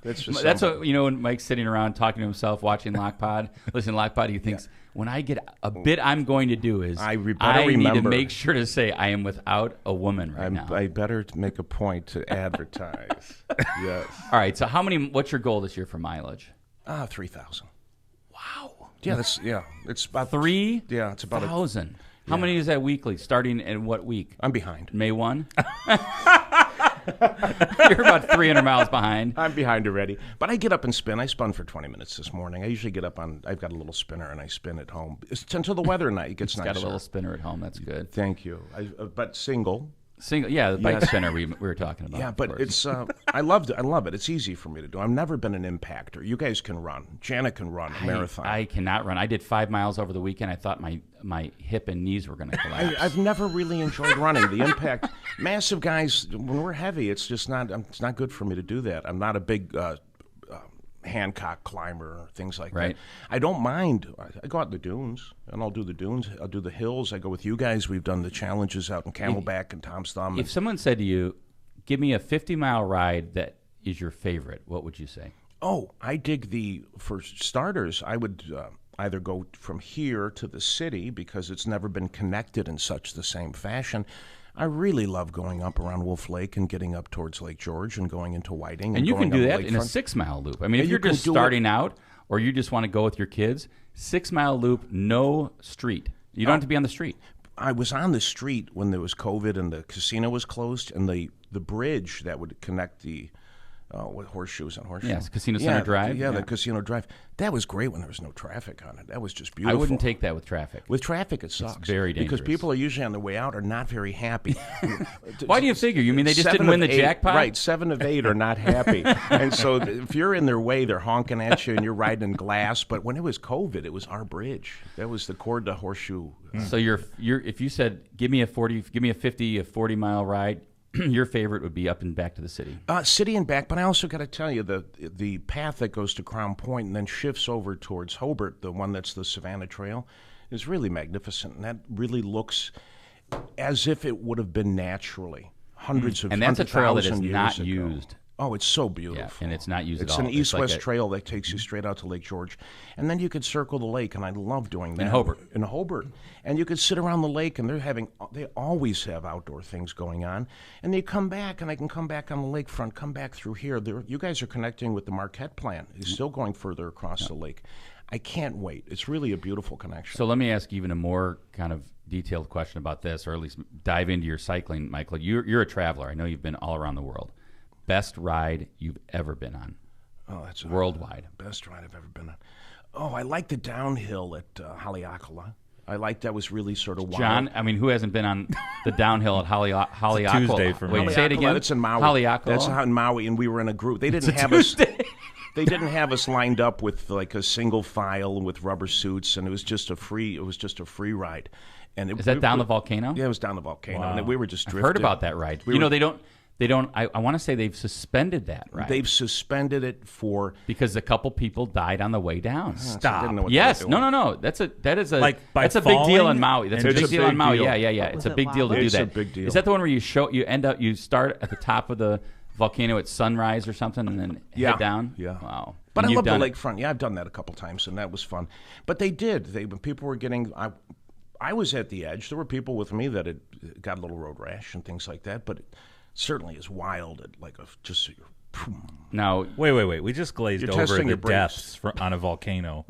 That's what, when Mike's sitting around talking to himself, watching Lockpod, listening to Lockpod, he thinks, when I get a bit I'm going to do is I need to make sure to say I am without a woman now. I better make a point to advertise. Yes. All right, so what's your goal this year for mileage? 3,000. Wow. Yeah, it's about 3. Yeah, it's about 1,000. How many is that weekly? Starting in what week? I'm behind. May 1? You're about 300 miles behind. I'm behind already. But I get up and spin. I spun for 20 minutes this morning. I usually get up I've got a little spinner and I spin at home. It's until the weather night gets nicer. Got a little spinner at home. That's good. Thank you. But single. Yeah, the bike spinner we were talking about. Yeah, but it's I love it. It's easy for me to do. I've never been an impactor. You guys can run. Janet can run a marathon. I cannot run. I did 5 miles over the weekend. I thought my hip and knees were going to collapse. I've never really enjoyed running. The impact, massive guys, when we're heavy, it's just not. It's not good for me to do that. I'm not a big Hancock climber or things like that. I don't mind. I go out in the dunes, and I'll do the dunes. I'll do the hills. I go with you guys. We've done the challenges out in Camelback and Tom's Thumb. If someone said to you, give me a 50-mile ride that is your favorite, what would you say? Oh, I dig for starters, I would either go from here to the city because it's never been connected in such the same fashion. I really love going up around Wolf Lake and getting up towards Lake George and going into Whiting. And you can do that in a 6-mile loop. I mean, if you're just starting out or you just want to go with your kids, 6-mile loop, no street. You don't have to be on the street. I was on the street when there was COVID and the casino was closed, and the bridge that would connect the Horseshoes on Horseshoe. Yes, Casino Center Drive. The Casino Drive. That was great when there was no traffic on it. That was just beautiful. I wouldn't take that with traffic. With traffic, it sucks. It's very dangerous. Because people are usually on their way out are not very happy. Why do you figure? You mean they just didn't win the jackpot? Right, 7 of 8 are not happy. And so if you're in their way, they're honking at you and you're riding in glass. But when it was COVID, it was our bridge. That was the Cord to Horseshoe. So if you said, give me a 40-mile ride, your favorite would be up and back to the city. City and back, but I also got to tell you the path that goes to Crown Point and then shifts over towards Hobart, the one that's the Savannah Trail, is really magnificent, and that really looks as if it would have been naturally hundreds of and that's a trail that is years not ago. used. Oh, it's so beautiful. Yeah, and it's not used at all. It's an east-west trail that takes you straight out to Lake George. And then you could circle the lake, and I love doing that. In Hobart. And you could sit around the lake, and they always have outdoor things going on. And they come back, and I can come back on the lakefront, come back through here. You guys are connecting with the Marquette plant. It's still going further across the lake. I can't wait. It's really a beautiful connection. So let me ask you even a more kind of detailed question about this, or at least dive into your cycling, Michael. You're a traveler. I know you've been all around the world. Best ride you've ever been on? Oh, that's worldwide. Best ride I've ever been on. Oh, I like the downhill at Haleakala. I like that was really sort of wild. John, I mean, who hasn't been on the downhill at Haleakala? Tuesday for me. Wait, say it again. That's in Maui. Haleakala. That's in Maui, and we were in a group. They didn't have us. They didn't have us lined up with like a single file with rubber suits, and it was just a free ride. And Is that down the volcano? Yeah, it was down the volcano, Wow. and we were just drifting. I've heard about that ride. They don't. I want to say they've suspended that ride. They've suspended it for because a couple people died on the way down. Stop. Yes. No. That is a Like by that's a big deal in falling? Maui. That's a It's big a deal in big Maui. deal. Yeah. Was It's a it big deal to lava? do It's that. a big deal. Is that the one where you start at the top of the volcano at sunrise or something, and then head down? Yeah. Wow. But And I you've love the done it. lakefront. Yeah, I've done that a couple times, and that was fun. But they did. When people were getting, I was at the edge. There were people with me that had got a little road rash and things like that. But it certainly is wild. Now, Wait. We just glazed You're over testing the your brakes. deaths on a volcano.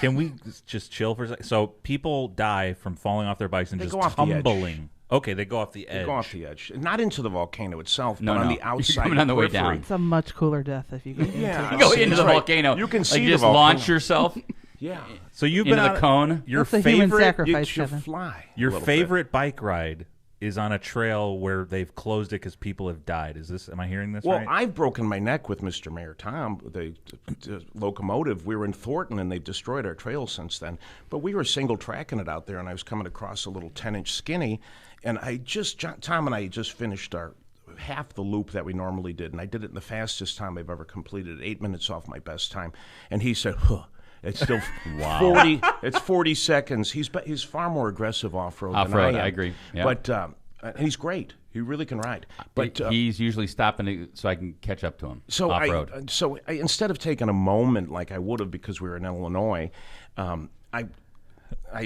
Can we just chill for a second? So people die from falling off their bikes and They just go off the edge. tumbling. Okay, they go off the edge. Go off the edge, not into the volcano itself, No, but on no. the You're outside. coming on the way periphery. down. It's a much cooler death if you go into Yeah. the go See, into that's the right. volcano. You can like see you the just volcano. launch yourself Yeah, So you've into been the on cone. Your That's a human favorite, sacrifice, you Kevin. fly. a your little favorite bike ride is on a trail where they've closed it because people have died. Am I hearing this Well, right? I've broken my neck with Mr. Mayor Tom, the locomotive. We were in Thornton, and they've destroyed our trail since then. But we were single tracking it out there, and I was coming across a little 10-inch skinny, and Tom and I just finished our half the loop that we normally did, and I did it in the fastest time I've ever completed, 8 minutes off my best time. And he said, huh. It's still 40. It's 40 seconds. He's far more aggressive off road. Off-road, than I am. I agree. Yeah. But and he's great. He really can ride. But he's usually stopping so I can catch up to him off road. Instead of taking a moment like I would have because we were in Illinois,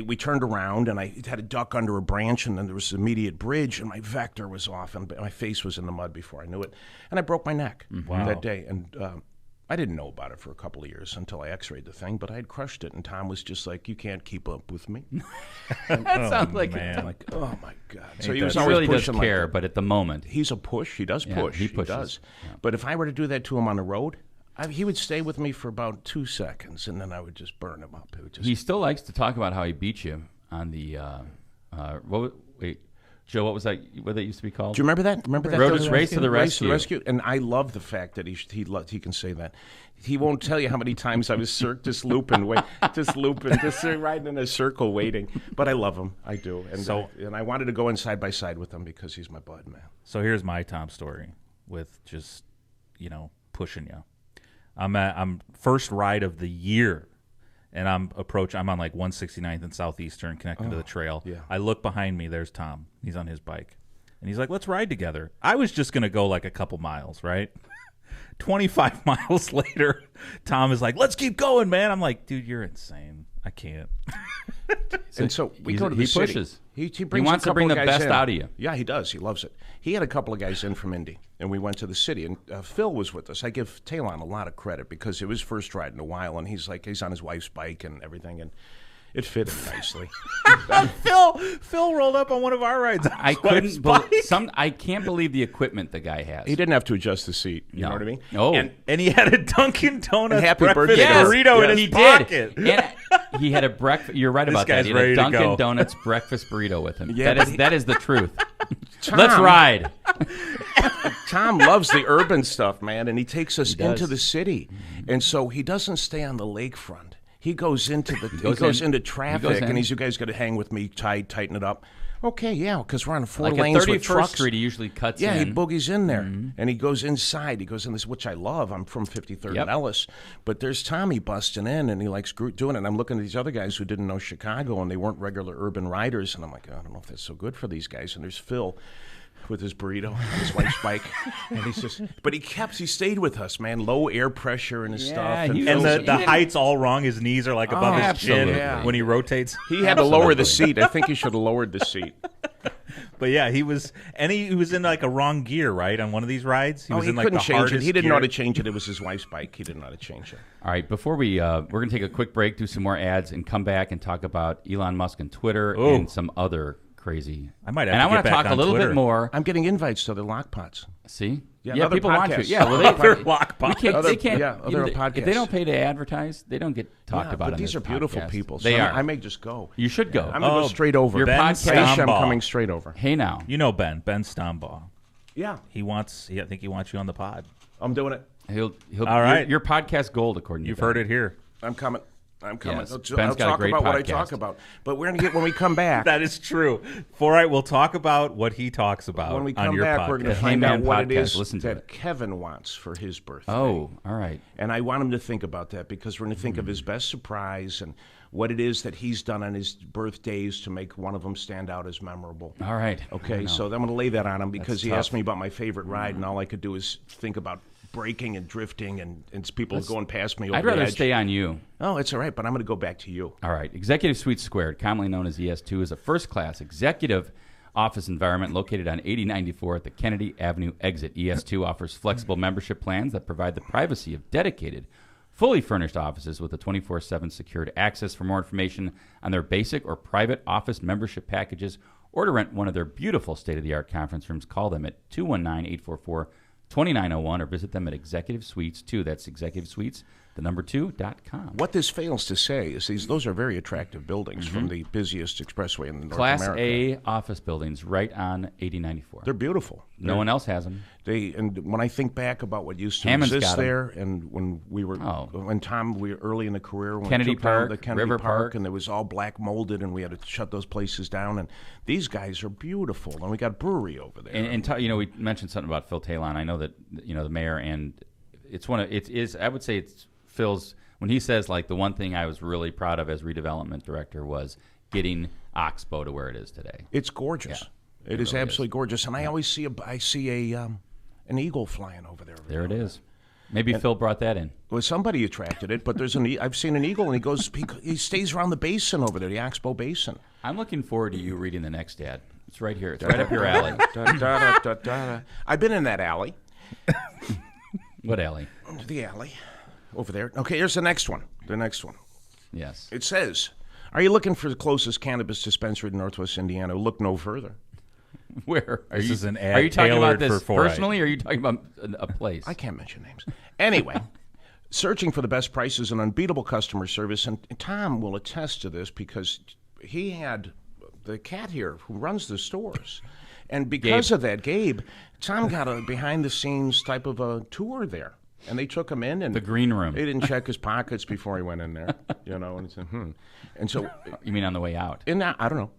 we turned around and I had a duck under a branch, and then there was an immediate bridge, and my vector was off, and my face was in the mud before I knew it, and I broke my neck that day. And I didn't know about it for a couple of years until I x-rayed the thing, but I had crushed it, and Tom was just like, "You can't keep up with me." That sounds like man. I'm like, oh my God. So Ain't he was that- he always really does pushing like care, that. but at the moment, He's a push. He does Yeah, push. he pushes. does. Yeah. But if I were to do that to him on the road, he would stay with me for about 2 seconds, and then I would just burn him up. It would just, he still likes to talk about how he beat you on the Joe, what was that? What that used to be called? do you remember that? Remember that? Race to the Race to Rescue. the Rescue. And I love the fact that he can say that. He won't tell you how many times I was just looping, just riding in a circle waiting. But I love him. I do. And and I wanted to go in side by side with him because he's my bud, man. So here's my Tom story with just, pushing you. I'm first ride of the year, and I'm on like 169th and Southeastern connecting to the trail. yeah. I look behind me. There's Tom. He's on his bike, and he's like, "Let's ride together." I was just gonna go like a couple miles, right? 25 miles later, Tom is like, "Let's keep going, man." I'm like, "Dude, you're insane. I can't." And so we go to he the city. pushes. He He brings wants a to couple bring of the guys best in. out of you. Yeah, he does. He loves it. He had a couple of guys in from Indy, and we went to the city. And Phil was with us. I give Talon a lot of credit because it was first ride in a while, and he's on his wife's bike and everything, and it fit him nicely. Phil rolled up on one of our rides. I can't believe the equipment the guy has. He didn't have to adjust the seat. You know what I mean? Oh, And he had a Dunkin' Donuts And happy breakfast birthday to him. burrito in his he pocket. did. And he had a breakfast. You're right about that. guy's He had a ready to Dunkin' go. Donuts breakfast burrito with him. Yeah, that is the truth. Tom, Let's ride. Tom loves the urban stuff, man, and he takes us does. into the city. And so he doesn't stay on the lakefront. He goes into goes into in. traffic, He goes in. and you guys got to hang with me, tighten it up. Okay, yeah, because we're on four Like lanes at with 31st trucks. Street, he usually cuts Yeah, in. he boogies in there, and he goes inside. He goes in this, which I love. I'm from 53rd Yep. and Ellis, but there's Tommy busting in, and he likes doing it. And I'm looking at these other guys who didn't know Chicago, and they weren't regular urban riders, and I'm like, I don't know if that's so good for these guys. And there's Phil with his burrito on his wife's bike, and but he stayed with us, man. Low air pressure and his stuff, he And was- the height's all wrong. His knees are like above his chin absolutely. when he rotates. He had to lower the seat. I think he should have lowered the seat. But yeah, he was in like a wrong gear, right? On one of these rides, he was in like couldn't the change it. hardest He didn't know how gear. to change it. It was his wife's bike. He didn't know how to change it. All right, before we're going to take a quick break, do some more ads, and come back and talk about Elon Musk and Twitter Ooh. and some other crazy. I might have and to I want get to back talk a on little Twitter. bit more. I'm getting invites to the lock pots. See, Yeah, other people want you. podcasts. Yeah, well, Other they lock we can't, Other- they can't. yeah, other if podcasts. they don't pay to advertise, they don't get talked Yeah, about. but on these this are beautiful podcast. people. So They are. I may just go. You should go. I'm going to go straight over. your Ben podcast- I'm Stombaugh. coming straight over. Hey now, You know Ben Stombaugh. Yeah, I think he wants you on the pod. I'm doing it. he'll. All right. Your podcast gold, according to You've Ben. heard it here. I'm coming. I'm coming. Yes. I'll Ben's got a talk great about what I podcast. talk about. But we're going to get, when we come back. That is true. Foreit will talk about what he talks about When we on come your back, podcast. we're going to The find out Heyman what it podcast. is Listen to that it. Kevin wants for his birthday. Oh, all right. And I want him to think about that because we're going to think of his best surprise and what it is that he's done on his birthdays to make one of them stand out as memorable. All right. Okay, so I'm going to lay that on him because he tough. asked me about my favorite ride, and all I could do is think about braking and drifting and people going past me over I'd the rather edge. stay on you. Oh, it's all right, but I'm going to go back to you. All right. Executive Suite Squared, commonly known as ES2, is a first-class executive office environment located on 8094 at the Kennedy Avenue exit. ES2 offers flexible membership plans that provide the privacy of dedicated, fully furnished offices with a 24/7 secured access. For more information on their basic or private office membership packages or to rent one of their beautiful state-of-the-art conference rooms, call them at 219-844-2901 or visit them at Executive Suites 2. That's Executive Suites, the number 2.com. What this fails to say is those are very attractive buildings from the busiest expressway in North Class America. A office buildings right on 8094. They're beautiful. No one else has them. And when I think back about what used to Hammond's exist got 'em. there, and when we were, when Tom, we were early in the career, when Kennedy we took down Park, the Kennedy River Park, Park. and it was all black molded, and we had to shut those places down. And these guys are beautiful, and we got a brewery over there. And we mentioned something about Phil Talon. I know that the mayor, and it's I would say it's Phil's, when he says like the one thing I was really proud of as redevelopment director was getting Oxbow to where it is today. It's gorgeous. Yeah, it is really absolutely gorgeous. And I always see an eagle flying over there. There it is. Maybe Phil brought that in. Well, somebody attracted it, but I've seen an eagle, and he stays around the basin over there, the Oxbow Basin. I'm looking forward to you reading the next ad. It's right here. It's right up your alley. I've been in that alley. What alley? The alley over there. Okay, here's the next one. Yes. It says, are you looking for the closest cannabis dispensary to Northwest Indiana? Look no further. Where? This is an ad Are you talking about tailored this for Foreit. personally, or are you talking about a place? I can't mention names. Anyway, searching for the best prices and unbeatable customer service, and Tom will attest to this because he had the cat here who runs the stores. And because of that, Gabe, Tom got a behind-the-scenes type of a tour there. And they took him in. And the green room. They didn't check his pockets before he went in there, and he said, And so... You mean on the way out? In that, I don't know.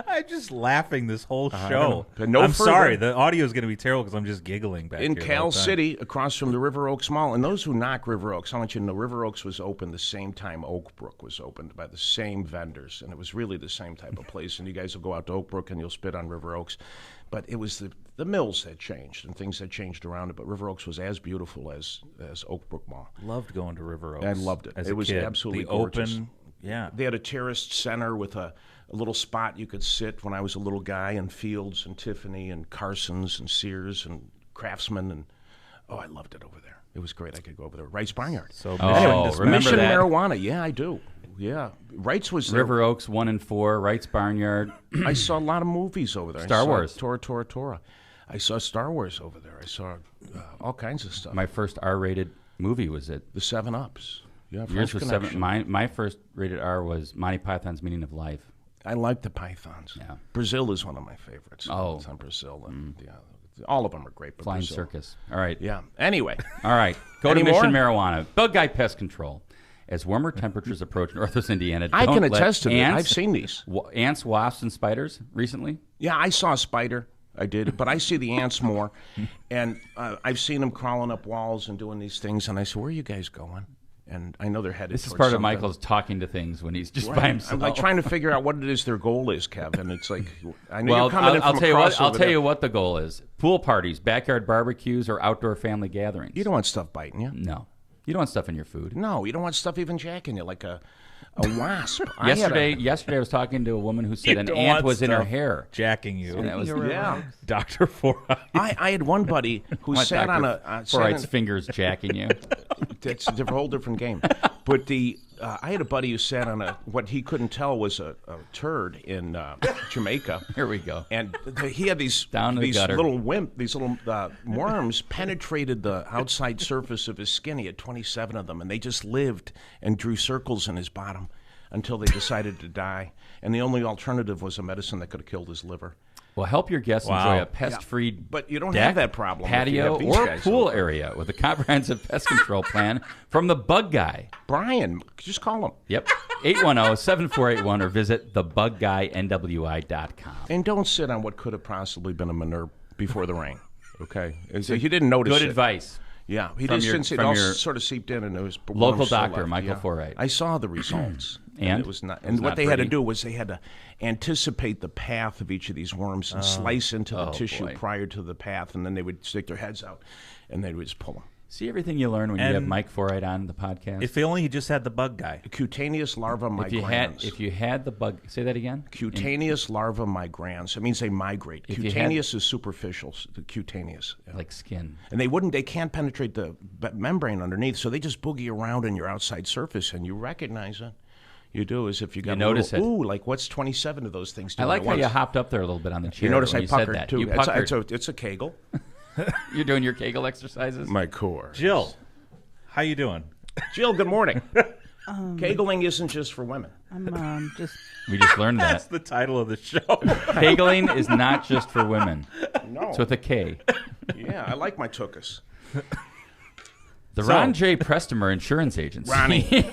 I'm just laughing this whole show. No I'm further. sorry. The audio is going to be terrible because I'm just giggling back In here. Cal City, across from the River Oaks Mall. And those who knock River Oaks, I want you to know River Oaks was opened the same time Oak Brook was opened by the same vendors. And it was really the same type of place. And you guys will go out to Oak Brook and you'll spit on River Oaks. But it was the mills that changed and things that changed around it. But River Oaks was as beautiful as Oak Brook Mall. Loved going to River Oaks. I loved it. As It a was kid. absolutely the gorgeous. Open, yeah. They had a terraced center with a little spot you could sit when I was a little guy, and Fields and Tiffany and Carson's and Sears and Craftsman. And I loved it over there. It was great. I could go over there. Wright's Barnyard. So remember Mission that? Marijuana. Yeah, I do. Yeah. Wright's was there. River Oaks 1 and 4, Wright's Barnyard. I saw a lot of movies over there. Star Wars. Tora. I saw Star Wars over there. I saw all kinds of stuff. My first R-rated movie was it. The 7-Ups. Yeah, Yours French was Connection. 7. My first rated R was Monty Python's Meaning of Life. I like the Pythons. Yeah. Brazil is one of my favorites. Oh. It's on Brazil. And, yeah, all of them are great. But Flying Brazil. Circus. All right. Yeah. Anyway. All right. Go Any to Mission more? Marijuana. Bug Guy Pest Control. As warmer temperatures approach Northwest Indiana, I can don't let attest to that. ants, I've seen these. Ants, wasps, and spiders recently. Yeah, I saw a spider. I did, but I see the ants more. And I've seen them crawling up walls and doing these things. And I said, where are you guys going? And I know they're headed This is towards part of something. Michael's talking to things when he's just by Right. himself. I'm like trying to figure out what it is their goal is, Kevin. It's like, I know Well, you're coming in I'll from tell you across what. I'll over tell there. you what the goal is: pool parties, backyard barbecues, or outdoor family gatherings. You don't want stuff biting you. No, you don't want stuff in your food. No, you don't want stuff even jacking you like a wasp. Yesterday, I was talking to a woman who said You an don't ant want was in her stuff hair. jacking you. And that was Yeah. Dr. Foreit. I had one buddy who What, sat on Dr. a Foreight's fingers jacking you. That's a whole different game. But I had a buddy who sat on what he couldn't tell was a turd in Jamaica. Here we go. And he had these Down to the gutter. little worms penetrated the outside surface of his skin. He had 27 of them, and they just lived and drew circles in his bottom until they decided to die. And the only alternative was a medicine that could have killed his liver. will help your guests enjoy a pest-free But you don't deck, have that problem if you patio, have these or guys pool over. area with a comprehensive pest control plan from the Bug Guy. Brian, just call him. Yep, 810-7481 or visit thebugguynwi.com. And don't sit on what could have possibly been a manure before the rain. Okay, and so you didn't notice. Good advice. Yeah, he From just your- didn't see it. from All your sort of seeped in, and it was local worms still doctor, left. Michael Foreit. I saw the results, And? it was not. It was And what not they had to pretty? do was they had to anticipate the path of each of these worms and slice into the tissue boy. prior to the path, and then they would stick their heads out, and they would just pull them. See everything you learn when you And have Mike Foreit on the podcast? If only he just had the bug guy. Cutaneous larva migrans. if you had the bug, say that again. Cutaneous larva migrans. It means they migrate. If you had- Cutaneous is superficial. The cutaneous. Yeah. Like skin. And they can't penetrate the membrane underneath, so they just boogie around on your outside surface, and you recognize it. You do, as if you got notice it. Ooh, like what's 27 of those things I doing like at how once? you hopped up there a little bit on the chair. You notice when I you said puckered, that. too. You puckered. It's a Kegel. You're doing your Kegel exercises? My core. Jill, how you doing? Jill, good morning. Kegeling isn't just for women. I'm just. We just learned That's that. the title of the show. Kegeling is not just for women. No. It's with a K. Yeah, I like my tuchus. The Ron J. Prestimer Insurance Agency Ronnie.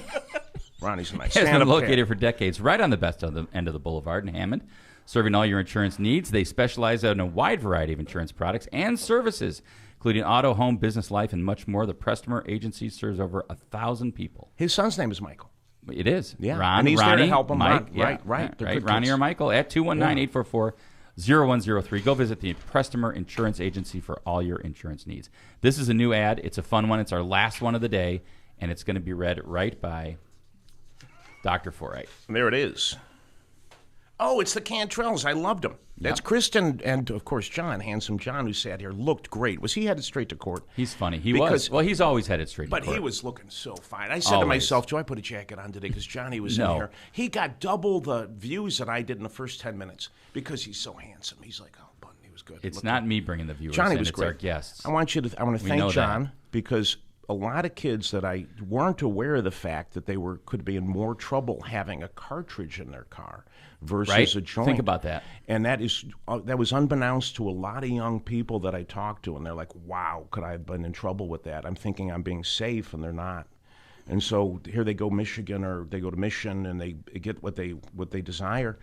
Ronnie's a nice has been stand-up located cat. for decades right on the best end of the boulevard in Hammond. Serving all your insurance needs, they specialize in a wide variety of insurance products and services, including auto, home, business, life, and much more. The Prestimer Agency serves over 1,000 people. His son's name is Michael. It is. Yeah, Ron, and he's there to Ronnie, help 'em. Mike. Ron, right. They're good Ronnie kids. or Michael at 219-844-0103. Go visit the Prestimer Insurance Agency for all your insurance needs. This is a new ad. It's a fun one. It's our last one of the day, and it's going to be read right by Dr. Foreit. There it is. Oh, it's the Cantrells. I loved them. That's Kristen and, of course, John, handsome John, who sat here, looked great. Was he headed straight to court? He's funny. He Because- was. Well, he's always headed straight But to court. he was looking so fine. I said to Always. myself, do I put a jacket on today? Because Johnny was in No. here. He got double the views that I did in the first 10 minutes because he's so handsome. He's like, oh, Button, he was good. It's Look, not me bringing the viewers Johnny in. was It's great. our guests. I want to We thank know John that. because a lot of kids that I weren't aware of the fact that they could be in more trouble having a cartridge in their car versus Right? a joint. Think about that. And that was unbeknownst to a lot of young people that I talked to, and they're like, "Wow, could I have been in trouble with that?" I'm thinking I'm being safe, and they're not. And so here they go, Michigan, or they go to Mission, and they get what they desire.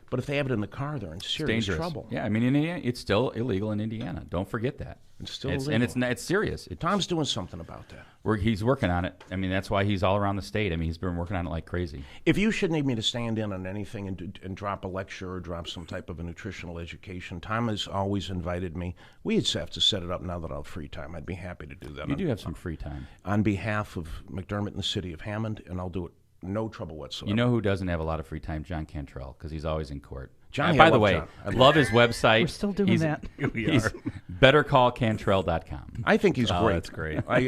But if they have it in the car, they're in serious Dangerous. trouble. Yeah, I mean, in Indiana, it's still illegal in Indiana. Don't forget that. It's still And illegal. it's serious. Tom's doing something about that. He's working on it. I mean, that's why he's all around the state. I mean, he's been working on it like crazy. If you should need me to stand in on anything and drop a lecture or drop some type of a nutritional education, Tom has always invited me. We just have to set it up now that I'll have free time. I'd be happy to do that. You do have some free time. On behalf of McDermott and the city of Hammond, and I'll do it no trouble whatsoever. You know who doesn't have a lot of free time? John Cantrell, because he's always in court. Johnny, by I the love way, John. I love his website. We're still doing He's- that. He's bettercallcantrell.com. I think he's Oh, great. that's great. I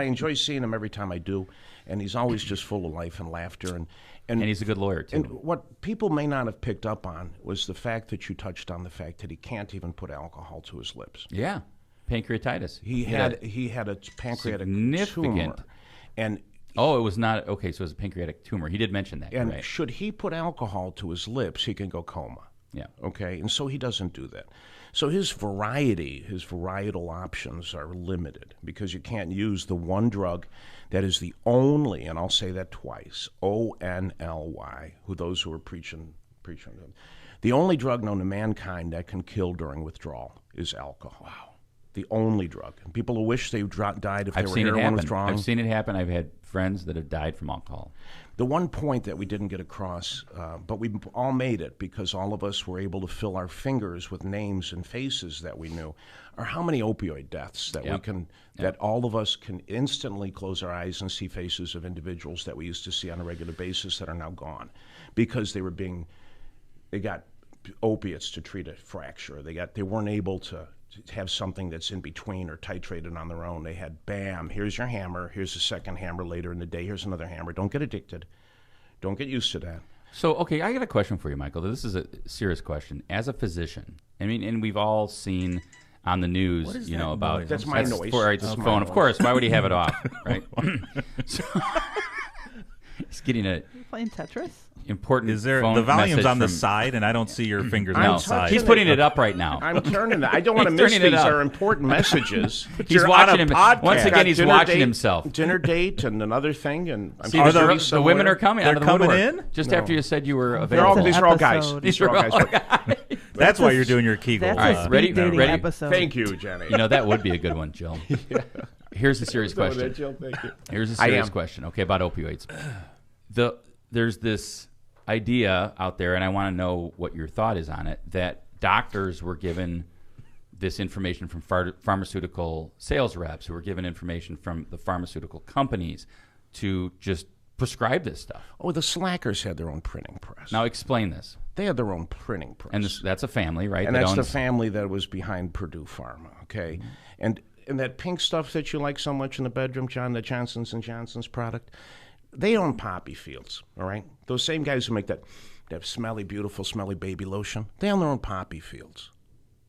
enjoy seeing him every time I do, and he's always just full of life and laughter. And he's a good lawyer, too. And what people may not have picked up on was the fact that you touched on the fact that he can't even put alcohol to his lips. Yeah. Pancreatitis. He had a pancreatic significant- tumor, and Oh, it was not. Okay, so it was a pancreatic tumor. He did mention that. and right. should he put alcohol to his lips, he can go coma. Yeah. Okay, and so he doesn't do that. So his varietal options are limited because you can't use the one drug that is the only, and I'll say that twice, ONLY, those who are preaching them. The only drug known to mankind that can kill during withdrawal is alcohol. Wow. The only drug. And people who wish they died if they I've were seen it heroin happen. withdrawing. I've seen it happen. I've had friends that have died from alcohol. The one point that we didn't get across, but we all made it because all of us were able to fill our fingers with names and faces that we knew, are how many opioid deaths that that all of us can instantly close our eyes and see faces of individuals that we used to see on a regular basis that are now gone because they got opiates to treat a fracture. They weren't able to have something that's in between or titrated on their own. They had, bam, here's your hammer, here's a second hammer later in the day, here's another hammer. Don't get addicted. Don't get used to that. So, okay, I got a question for you, Michael. This is a serious question. As a physician, I mean, and we've all seen on the news, What is you know, that about noise? That's my noise. Foreit's That's my phone. noise. Of course, why would he have it off, right? So, he's getting a Playing Tetris? important. Is there phone the volume's message on the from- side, and I don't see your fingers on No, the side. he's putting it up right now. I'm turning it. I don't want to He's miss turning it these. up. Are important messages. He's You're watching on a him. podcast. Once again, he's Dinner watching date- himself. Dinner date and another thing, and I'm See, sure the, he's the women somewhere. are coming They're out of the coming woodwork. in? Just No. after you said you were They're all, available. these are all guys. Episode. These are all guys. That's why you're doing your Kegel. That's All right, a speed ready? dating Ready? episode. Thank you, Jenny. You know, that would be a good one, Jill. Here's a serious question. Jill, thank you. Here's a I serious am. question. Okay, about opioids. There's this idea out there, and I want to know what your thought is on it, that doctors were given this information from pharmaceutical sales reps who were given information from the pharmaceutical companies to just prescribe this stuff. Oh, the Slackers had their own printing press. Now explain this. They had their own printing press. And that's a family, right? And that that's the owns- family that was behind Purdue Pharma, okay? And that pink stuff that you like so much in the bedroom, John, the Johnson's & Johnson's product, they own poppy fields, all right? Those same guys who make that smelly, beautiful, smelly baby lotion, they own their own poppy fields.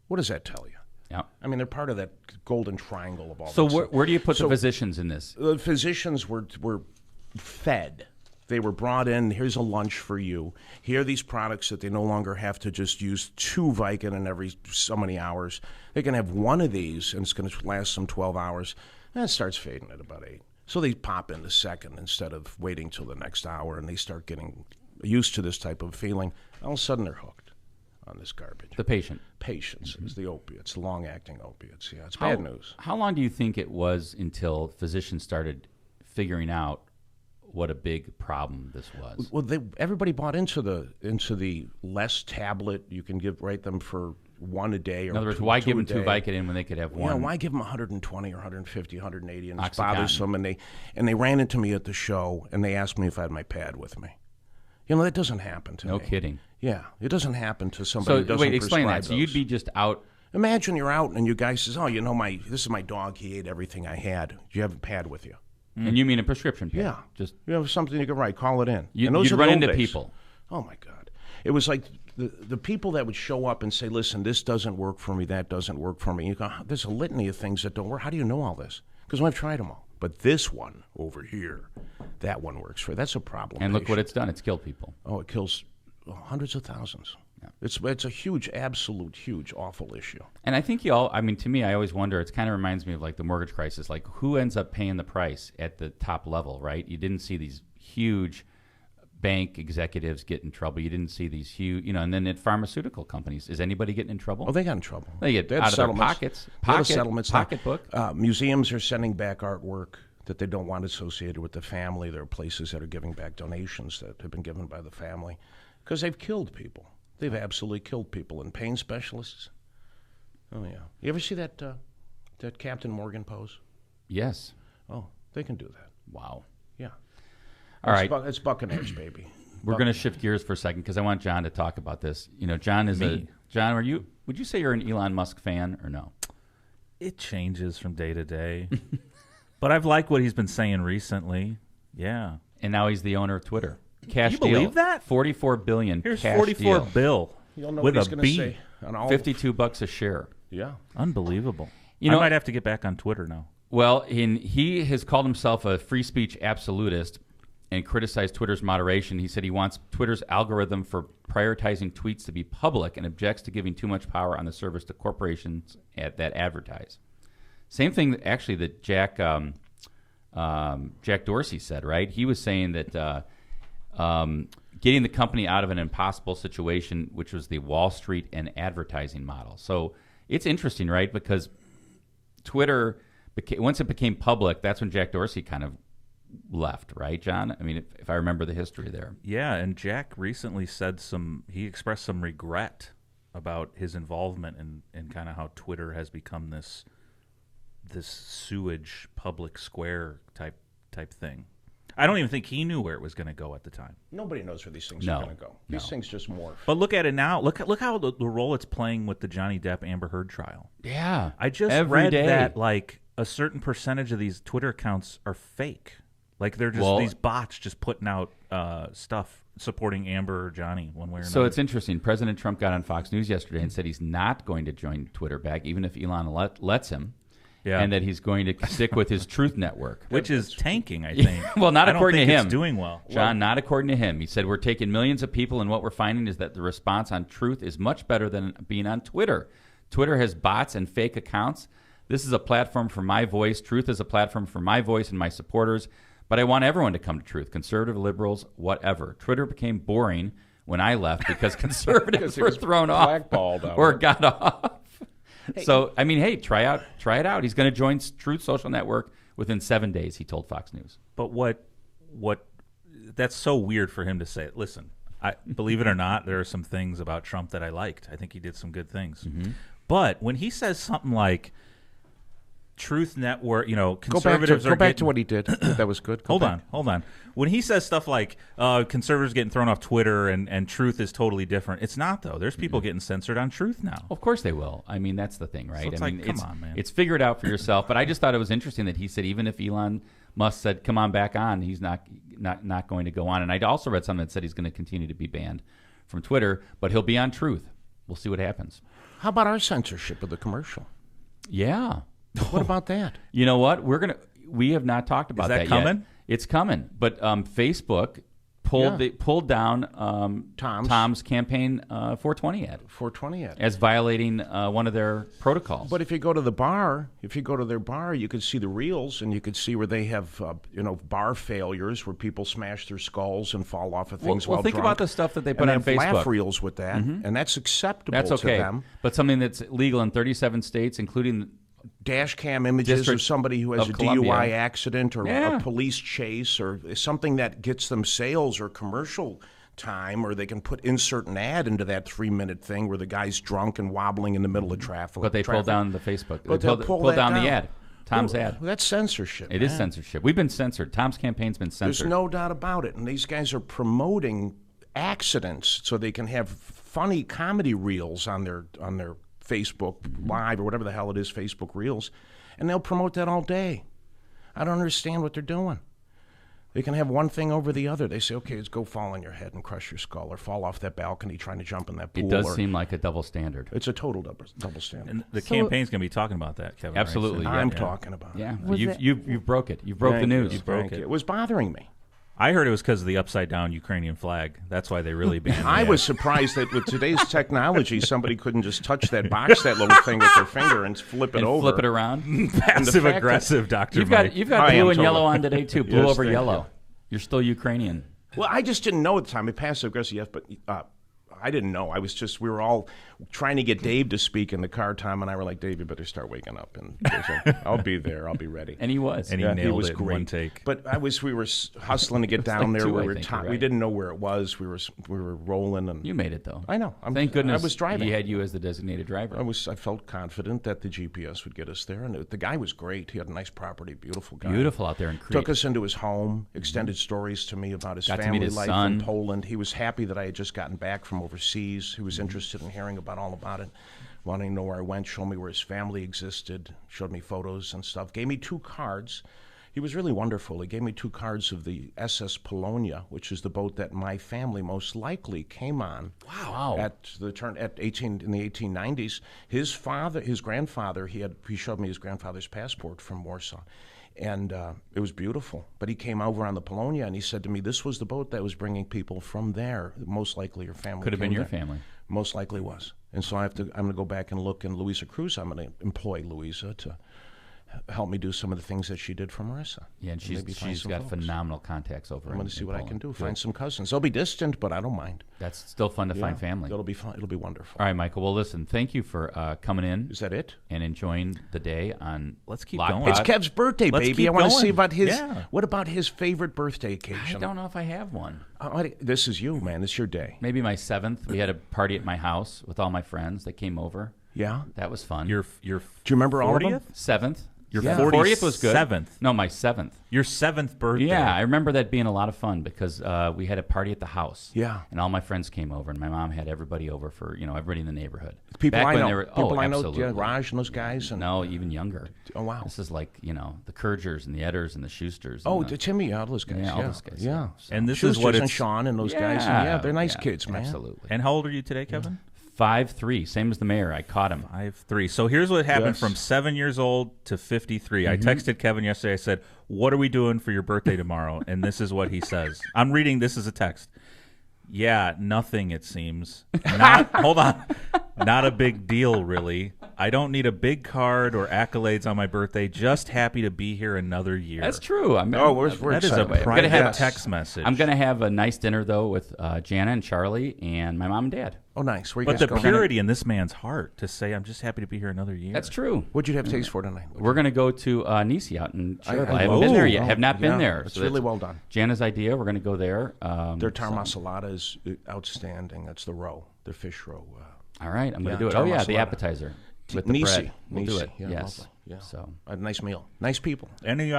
What does that tell you? Yeah. I mean, they're part of that golden triangle of all So that stuff. where do you put So- the physicians in this? The physicians were fed. They were brought in, here's a lunch for you. Here are these products that they no longer have to just use 2 Vicodin every so many hours. They can have one of these, and it's going to last them 12 hours. And it starts fading at about 8. So they pop in the second instead of waiting till the next hour, and they start getting used to this type of feeling. All of a sudden, they're hooked on this garbage. The patient. Patients is the opiates, the long-acting opiates. Yeah, it's bad news. How long do you think it was until physicians started figuring out what a big problem this was? Well, everybody bought into the less tablet. You can write them for 1 a day. Or In other words, two, why two give a them 2 day. Vicodin when they could have one? Yeah, why give them 120 or 150, 180, and it's Oxycontin. bothersome. And they ran into me at the show, and they asked me if I had my pad with me. You know, that doesn't happen to me. No kidding. Yeah, it doesn't happen to somebody So who doesn't wait, explain that. prescribe So you'd those. be just out. Imagine you're out, and your guy says, "Oh, you know, this is my dog. He ate everything I had. Do you have a pad with you?" And you mean a prescription pad? Yeah. Just You have something you can write, call it in. you'd And those are the run old into days. people. Oh, my God. It was like the people that would show up and say, listen, this doesn't work for me, that doesn't work for me. You go, there's a litany of things that don't work. How do you know all this? Because I've tried them all. But this one over here, that one works for. That's a problem. And look what patient. it's done. It's killed people. Oh, it kills hundreds of thousands. Yeah. It's a huge, absolute, huge, awful issue. And I think to me, I always wonder, it kind of reminds me of like the mortgage crisis. Like, who ends up paying the price at the top level, right? You didn't see these huge bank executives get in trouble. You didn't see these huge, and then at pharmaceutical companies, is anybody getting in trouble? Oh, they got in trouble. They get had out of their settlements. pockets. They had settlements. Pocketbook. Museums are sending back artwork that they don't want associated with the family. There are places that are giving back donations that have been given by the family because they've killed people. They've absolutely killed people. And pain specialists. Oh yeah. You ever see that Captain Morgan pose? Yes. Oh, they can do that. Wow. Yeah. All right. It's Buccaneers, baby. We're going to shift gears for a second because I want John to talk about this. John is John, would you say you're an Elon Musk fan or no? It changes from day to day. But I've liked what he's been saying recently. Yeah. And now he's the owner of Twitter. Cash You deal. believe that? $44 billion. Here's cash 44 deal. bill You'll know with what he's a going to B. say on all. $52 a share. Yeah. Unbelievable. I I might have to get back on Twitter now. Well, he has called himself a free speech absolutist and criticized Twitter's moderation. He said he wants Twitter's algorithm for prioritizing tweets to be public and objects to giving too much power on the service to corporations that advertise. Same thing, actually, that Jack Dorsey said, right? He was saying that getting the company out of an impossible situation, which was the Wall Street and advertising model. So it's interesting, right? Because Twitter, once it became public, that's when Jack Dorsey kind of left, right, John? I mean, if I remember the history there. Yeah, and Jack recently he expressed some regret about his involvement in kind of how Twitter has become this sewage public square type thing. I don't even think he knew where it was going to go at the time. Nobody knows where these things No, are going to go. These things just morph. But look at it now. Look how the role it's playing with the Johnny Depp Amber Heard trial. Yeah. I just every read day. that like a certain percentage of these Twitter accounts are fake. Like they're just these bots just putting out stuff supporting Amber or Johnny one way or another. So it's interesting. President Trump got on Fox News yesterday and said he's not going to join Twitter back, even if Elon lets him. and that he's going to stick with his Truth Network. Which is tanking, I think. Well, not according to him. It's doing well. John, not according to him. He said, we're taking millions of people, and what we're finding is that the response on Truth is much better than being on Twitter. Twitter has bots and fake accounts. This is a platform for my voice. Truth is a platform for my voice and my supporters. But I want everyone to come to Truth, conservative, liberals, whatever. Twitter became boring when I left because conservatives were thrown off or got off. So, I mean, hey, try it out. He's going to join Truth Social Network within 7 days, he told Fox News. But what that's so weird for him to say. Listen, I believe it or not, there are some things about Trump that I liked. I think he did some good things. Mm-hmm. But when he says something like Truth Network, conservatives go back to what he did. That was good. Hold on. When he says stuff like conservatives getting thrown off Twitter and Truth is totally different, it's not, though. There's people getting censored on Truth now. Of course they will. I mean, that's the thing, right? So it's come on, man. It's figure it out for yourself. But I just thought it was interesting that he said even if Elon Musk said, come on back on, he's not going to go on. And I also read something that said he's going to continue to be banned from Twitter, but he'll be on Truth. We'll see what happens. How about our censorship of the commercial? Yeah. What about that? You know what? We have not talked about that coming? yet. It's coming. But Facebook pulled down Tom's campaign 420 ad. 420 ad. As violating one of their protocols. But if you go to their bar, you could see the reels, and you could see where they have bar failures where people smash their skulls and fall off of things well, think drunk. about the stuff that they put on Facebook. Laugh reels with that, and that's acceptable to them. But something that's legal in 37 states, including dash cam images of somebody who has a DUI accident or a police chase or something that gets them sales or commercial time, or they can insert an ad into that 3-minute thing where the guy's drunk and wobbling in the middle of traffic. But they pulled down the Facebook. But they pulled down the ad. Tom's ad. That's censorship. It is censorship. We've been censored. Tom's campaign's been censored. There's no doubt about it. And these guys are promoting accidents so they can have funny comedy reels on their Facebook Live or whatever the hell it is, Facebook Reels, and they'll promote that all day. I don't understand what they're doing. They can have one thing over the other. They say, okay, let's go fall on your head and crush your skull or fall off that balcony trying to jump in that pool. It does seem like a double standard. It's a total double standard. And the campaign's going to be talking about that, Kevin. Absolutely. Right? So I'm talking about it. Yeah. You've broke it. You've broke the news. You broke it. It was bothering me. I heard it was because of the upside-down Ukrainian flag. That's why they really banned it. I was surprised that with today's technology, somebody couldn't just touch that box, that little thing with their finger, and flip it over. Flip it around. Passive-aggressive, Dr. You've Mike. got blue and yellow on today, too. Blue over yellow. You. You're still Ukrainian. Well, I just didn't know at the time. Passive-aggressive, yes, but I didn't know. We were all trying to get Dave to speak in the car. Tom and I were like, Dave, you better start waking up. And I'll be there. I'll be ready. And he was. And he nailed it in one take. But we were hustling to get down there. We didn't know where it was. We were rolling. And you made it, though. I know. Thank goodness I was driving. He had you as the designated driver. I felt confident that the GPS would get us there. And the guy was great. He had a nice property, beautiful guy. Beautiful out there in Crete. Took us into his home, extended stories to me about his family life in Poland. He was happy that I had just gotten back from overseas. He was interested in hearing all about it, wanting to know where I went, show me where his family existed, showed me photos and stuff. Gave me 2 cards. He was really wonderful. He gave me 2 cards of the SS Polonia, which is the boat that my family most likely came on. Wow! In the 1890s. His grandfather, he showed me his grandfather's passport from Warsaw. And it was beautiful. But he came over on the Polonia, and he said to me, this was the boat that was bringing people from there. Most likely your family could have been your family. Most likely was. And so I'm going to go back and look in Louisa Cruz. I'm going to employ Louisa to help me do some of the things that she did for Marissa. Yeah, and she's got phenomenal contacts over. I'm going to see what I can do. Find some cousins. They'll be distant, but I don't mind. That's still fun to find family. It'll be fun. It'll be wonderful. All right, Michael. Well, listen. Thank you for coming in. Is that it? And enjoying the day on. Let's keep going. It's Kev's birthday, baby. I want to see about his. Yeah. What about his favorite birthday occasion? I don't know if I have one. This is you, man. It's your day. Maybe my 7th. We had a party at my house with all my friends that came over. Yeah, that was fun. Your do you remember 40th? All of them? 7th. Your 40th was good. 7th. No, my 7th. Your 7th birthday. Yeah, I remember that being a lot of fun because we had a party at the house. Yeah. And all my friends came over, and my mom had everybody over for, everybody in the neighborhood. People Back I when know. They were, people I know, absolutely. Raj and those guys. And, no, even younger. Oh, wow. This is like, the Kurgers and the Edders and the Schusters. Oh, Timmy, all those guys. Yeah, all those guys. Yeah. So. And this Schusters is what it's... and Sean and those guys. And they're nice kids, man. Absolutely. And how old are you today, Kevin? 5'3", same as the mayor. I caught him. 5'3". So here's what happened Yes. from 7 years old to 53. I texted Kevin yesterday. I said, "What are we doing for your birthday tomorrow?" And this is what he says. I'm reading this as a text. Yeah, nothing, it seems. Hold on. Not a big deal, really. I don't need a big card or accolades on my birthday. Just happy to be here another year. That's true. we're That is a excited. I'm gonna have private text message. I'm going to have a nice dinner, though, with Jana and Charlie and my mom and dad. Oh, nice. Where you But guys the going? purity in this man's heart to say, "I'm just happy to be here another year." That's true. What'd you have taste for tonight? We're going to go to Nisi out in Cherokee. I haven't love been there it. yet. Have not been Yeah, there. It's So really that's well done. Jana's idea. We're going to go there. Their tar masalada is outstanding. That's the roe, the fish roe. All right, I'm going Yeah, to do it. tar Oh, yeah, the masalada. appetizer with the Nisi. bread. We'll do Nisi. it. Yeah, Yes. lovely. Yeah. So A nice meal. Nice people. Any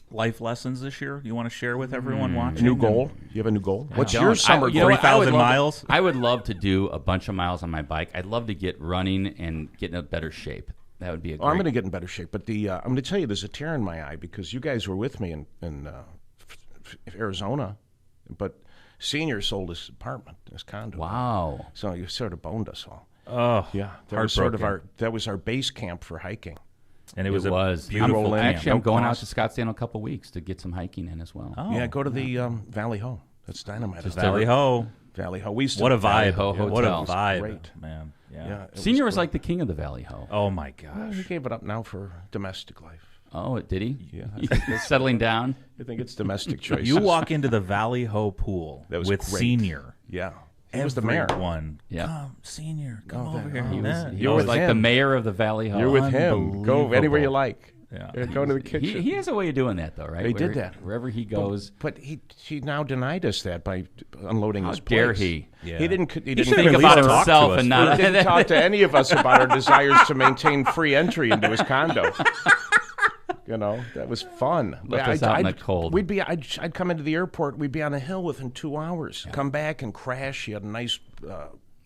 life lessons this year you want to share with everyone A watching? new goal? You have a new goal? What's I your don't. summer you goal? know what? I would 3,000 love to- miles? I would love to do a bunch of miles on my bike. I'd love to get running and get in a better shape. That would be a great. I'm going to get in better shape, but I'm going to tell you, there's a tear in my eye because you guys were with me in Arizona, but Senior sold his apartment, his condo. Wow. So you sort of boned us all. Oh, Yeah, that was sort of heartbroken. our base camp for hiking. And it was was a beautiful I'm- camp. Actually, I'm No going out cost. to Scottsdale in a couple weeks to get some hiking in as well. Oh, Yeah, go to the Valley Ho. That's dynamite. Valley Ho. Valley Ho. We used to What a Valley vibe. Ho What a Hotel. vibe, Great. man. Yeah. Yeah, it Senior was great. like the king of the Valley Ho. Oh, my Well, gosh. he gave it up now for domestic life. Oh, did he? Yeah. He's settling down. I think it's domestic choices. You walk into the Valley Ho pool That was with great. Senior. Yeah. He was the mayor. Everyone, Yeah. come, Senior, come Oh, over that- here. He was, Yeah. he was with like the him. mayor of the Valley Ho. You're with him. Go anywhere you Unbelievable. like. Yeah. Go to the kitchen. He has a way of doing that, though, right? He did that. Wherever he goes. But he now denied us that by unloading How his dare place. he? Yeah. He didn't. He didn't should've Think at about least talk to himself us and not. He didn't talk to any of us about our desires to maintain free entry into his condo. You know, that was fun. Left us out in the cold. I'd come into the airport. We'd be on a hill within 2 hours. Come back and crash. He had a nice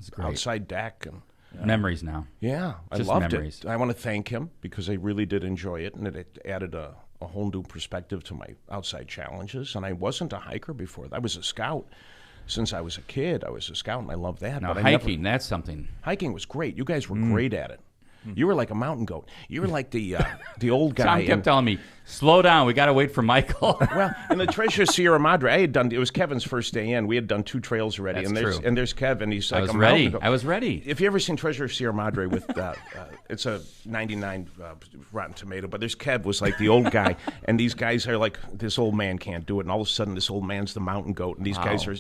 great. outside deck, and Memories now. yeah, I Just loved memories. it. I want to thank him because I really did enjoy it, and it added a whole new perspective to my outside challenges. And I wasn't a hiker before. I was a scout. Since I was a kid, I was a scout, and I loved that. Now, but I never- hiking, that's something. hiking was great. You guys were great at it. You were like a mountain goat. You were like the old guy. Tom kept telling me, slow down. We got to wait for Michael. Well, in the Treasure Sierra Madre, it was Kevin's first day in. We had done 2 trails already. That's true. And there's Kevin. He's like I was a ready. mountain goat. I was ready. If you ever seen Treasure Sierra Madre with, it's a 99 Rotten Tomato, but there's Kev was like the old guy, and these guys are like, this old man can't do it, and all of a sudden this old man's the mountain goat, and these guys are.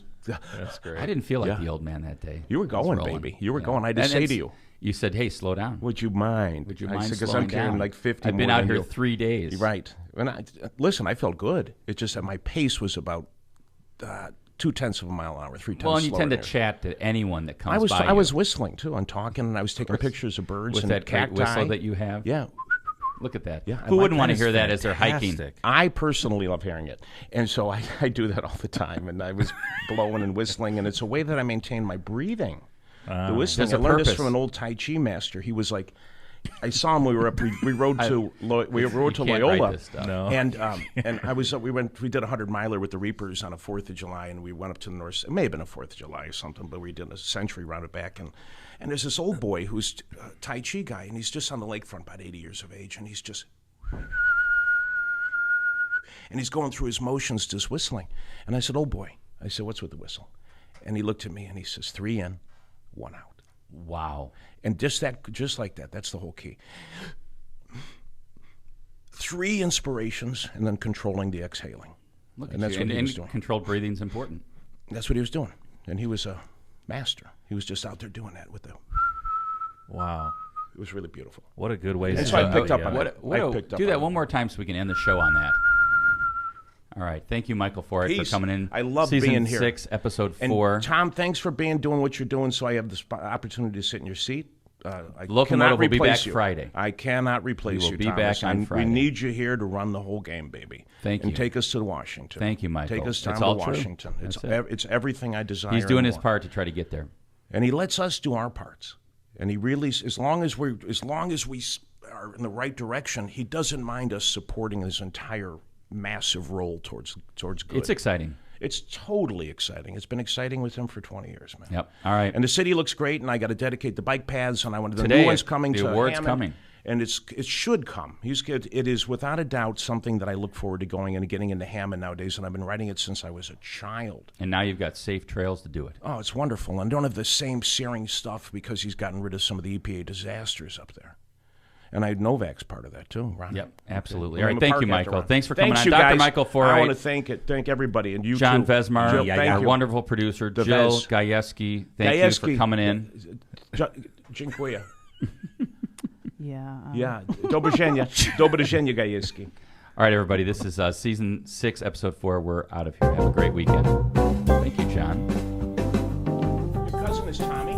That's great. I didn't feel like Yeah. the old man that day. You were I was going, rolling. baby. You were Yeah. going. I just And say to it's- you, You said, hey, slow down. would you mind? Would you I mind said, 'cause slowing I'm carrying down? like 50 I've been more out than here you. 3 days. Right. And listen, I felt good. It's just that my pace was about 0.2 of a mile an hour, 3 tenths. Well, and you slower tend to than chat to anyone that comes by I you. was whistling too and talking, and I was taking pictures of birds With and that great cacti. whistle that you have. Yeah. Look at that. Yeah, I Who like wouldn't want to That is hear that as they're hiking? fantastic. I personally love hearing it, and so I do that all the time. And I was blowing and whistling, and it's a way that I maintain my breathing. The whistling. There's I a learned this purpose. from an old Tai Chi master. He was like, I saw him. We were up. We rode to we rode to You can't write Loyola, this stuff. No. and I was we did a 100-miler with the Reapers on a 4th of July, and we went up to the north. It may have been a 4th of July or something, but we did a century roundabout, and there's this old boy who's a Tai Chi guy, and he's just on the lakefront, about 80 years of age, and he's just. And he's going through his motions, just whistling. And I said, "Oh boy," I said, "What's with the whistle?" And he looked at me and he says, 3 in, 1 out. Wow. And just like that, that's the whole key. 3 inspirations and then controlling the exhaling. Look And at that's you. what he And was doing. controlled breathing is important. That's what he was doing. And he was a master. He was just out there doing that with the. Wow. It was really beautiful. What a good way to That's why I start. picked up Yeah. on it. I picked up Do on that it. one more time so we can end the show on that. All right. Thank you, Michael Foreit, for Peace. coming in. I love Season being here. 6, episode And 4. Tom, thanks for doing what you're doing, so I have the opportunity to sit in your seat. I Locomotive cannot will be replace back you. Friday. I cannot replace We will you, be Thomas. back on Friday. We need you here to run the whole game, baby. Thank and you. take us to Washington. Thank you, Michael. Take us It's Tom to all true. Washington. That's It's it. it's everything I desire. He's doing and his want. part to try to get there. And he lets us do our parts. And he really, as long as we are in the right direction, he doesn't mind us supporting his entire massive role towards good. It's exciting. It's totally exciting. It's been exciting with him for 20 years, man. Yep. All right. And the city looks great, and I got to dedicate the bike paths, and I want the Today, new one's coming. the to award's Hammond, coming. and it should come. It is without a doubt something that I look forward to going and getting into Hammond nowadays, and I've been writing it since I was a child. And now you've got safe trails to do it. Oh, it's wonderful. And I don't have the same searing stuff because he's gotten rid of some of the EPA disasters up there. And I had Novak's part of that, too, Ron. Yep, absolutely. Okay. All right, thank you, Michael. Thanks for coming Thanks, on. you Dr. guys. Michael I Foreit. want to thank everybody, and you John too. Vesmar, Jill, thank our you. wonderful producer. Jill Vez. Gajewski, thank you for coming in. Dziękuję. Yeah. Yeah, Dobrzenia Gajewski. All right, everybody, this is Season 6, Episode 4. We're out of here. Have a great weekend. Thank you, John. Your cousin is Tommy?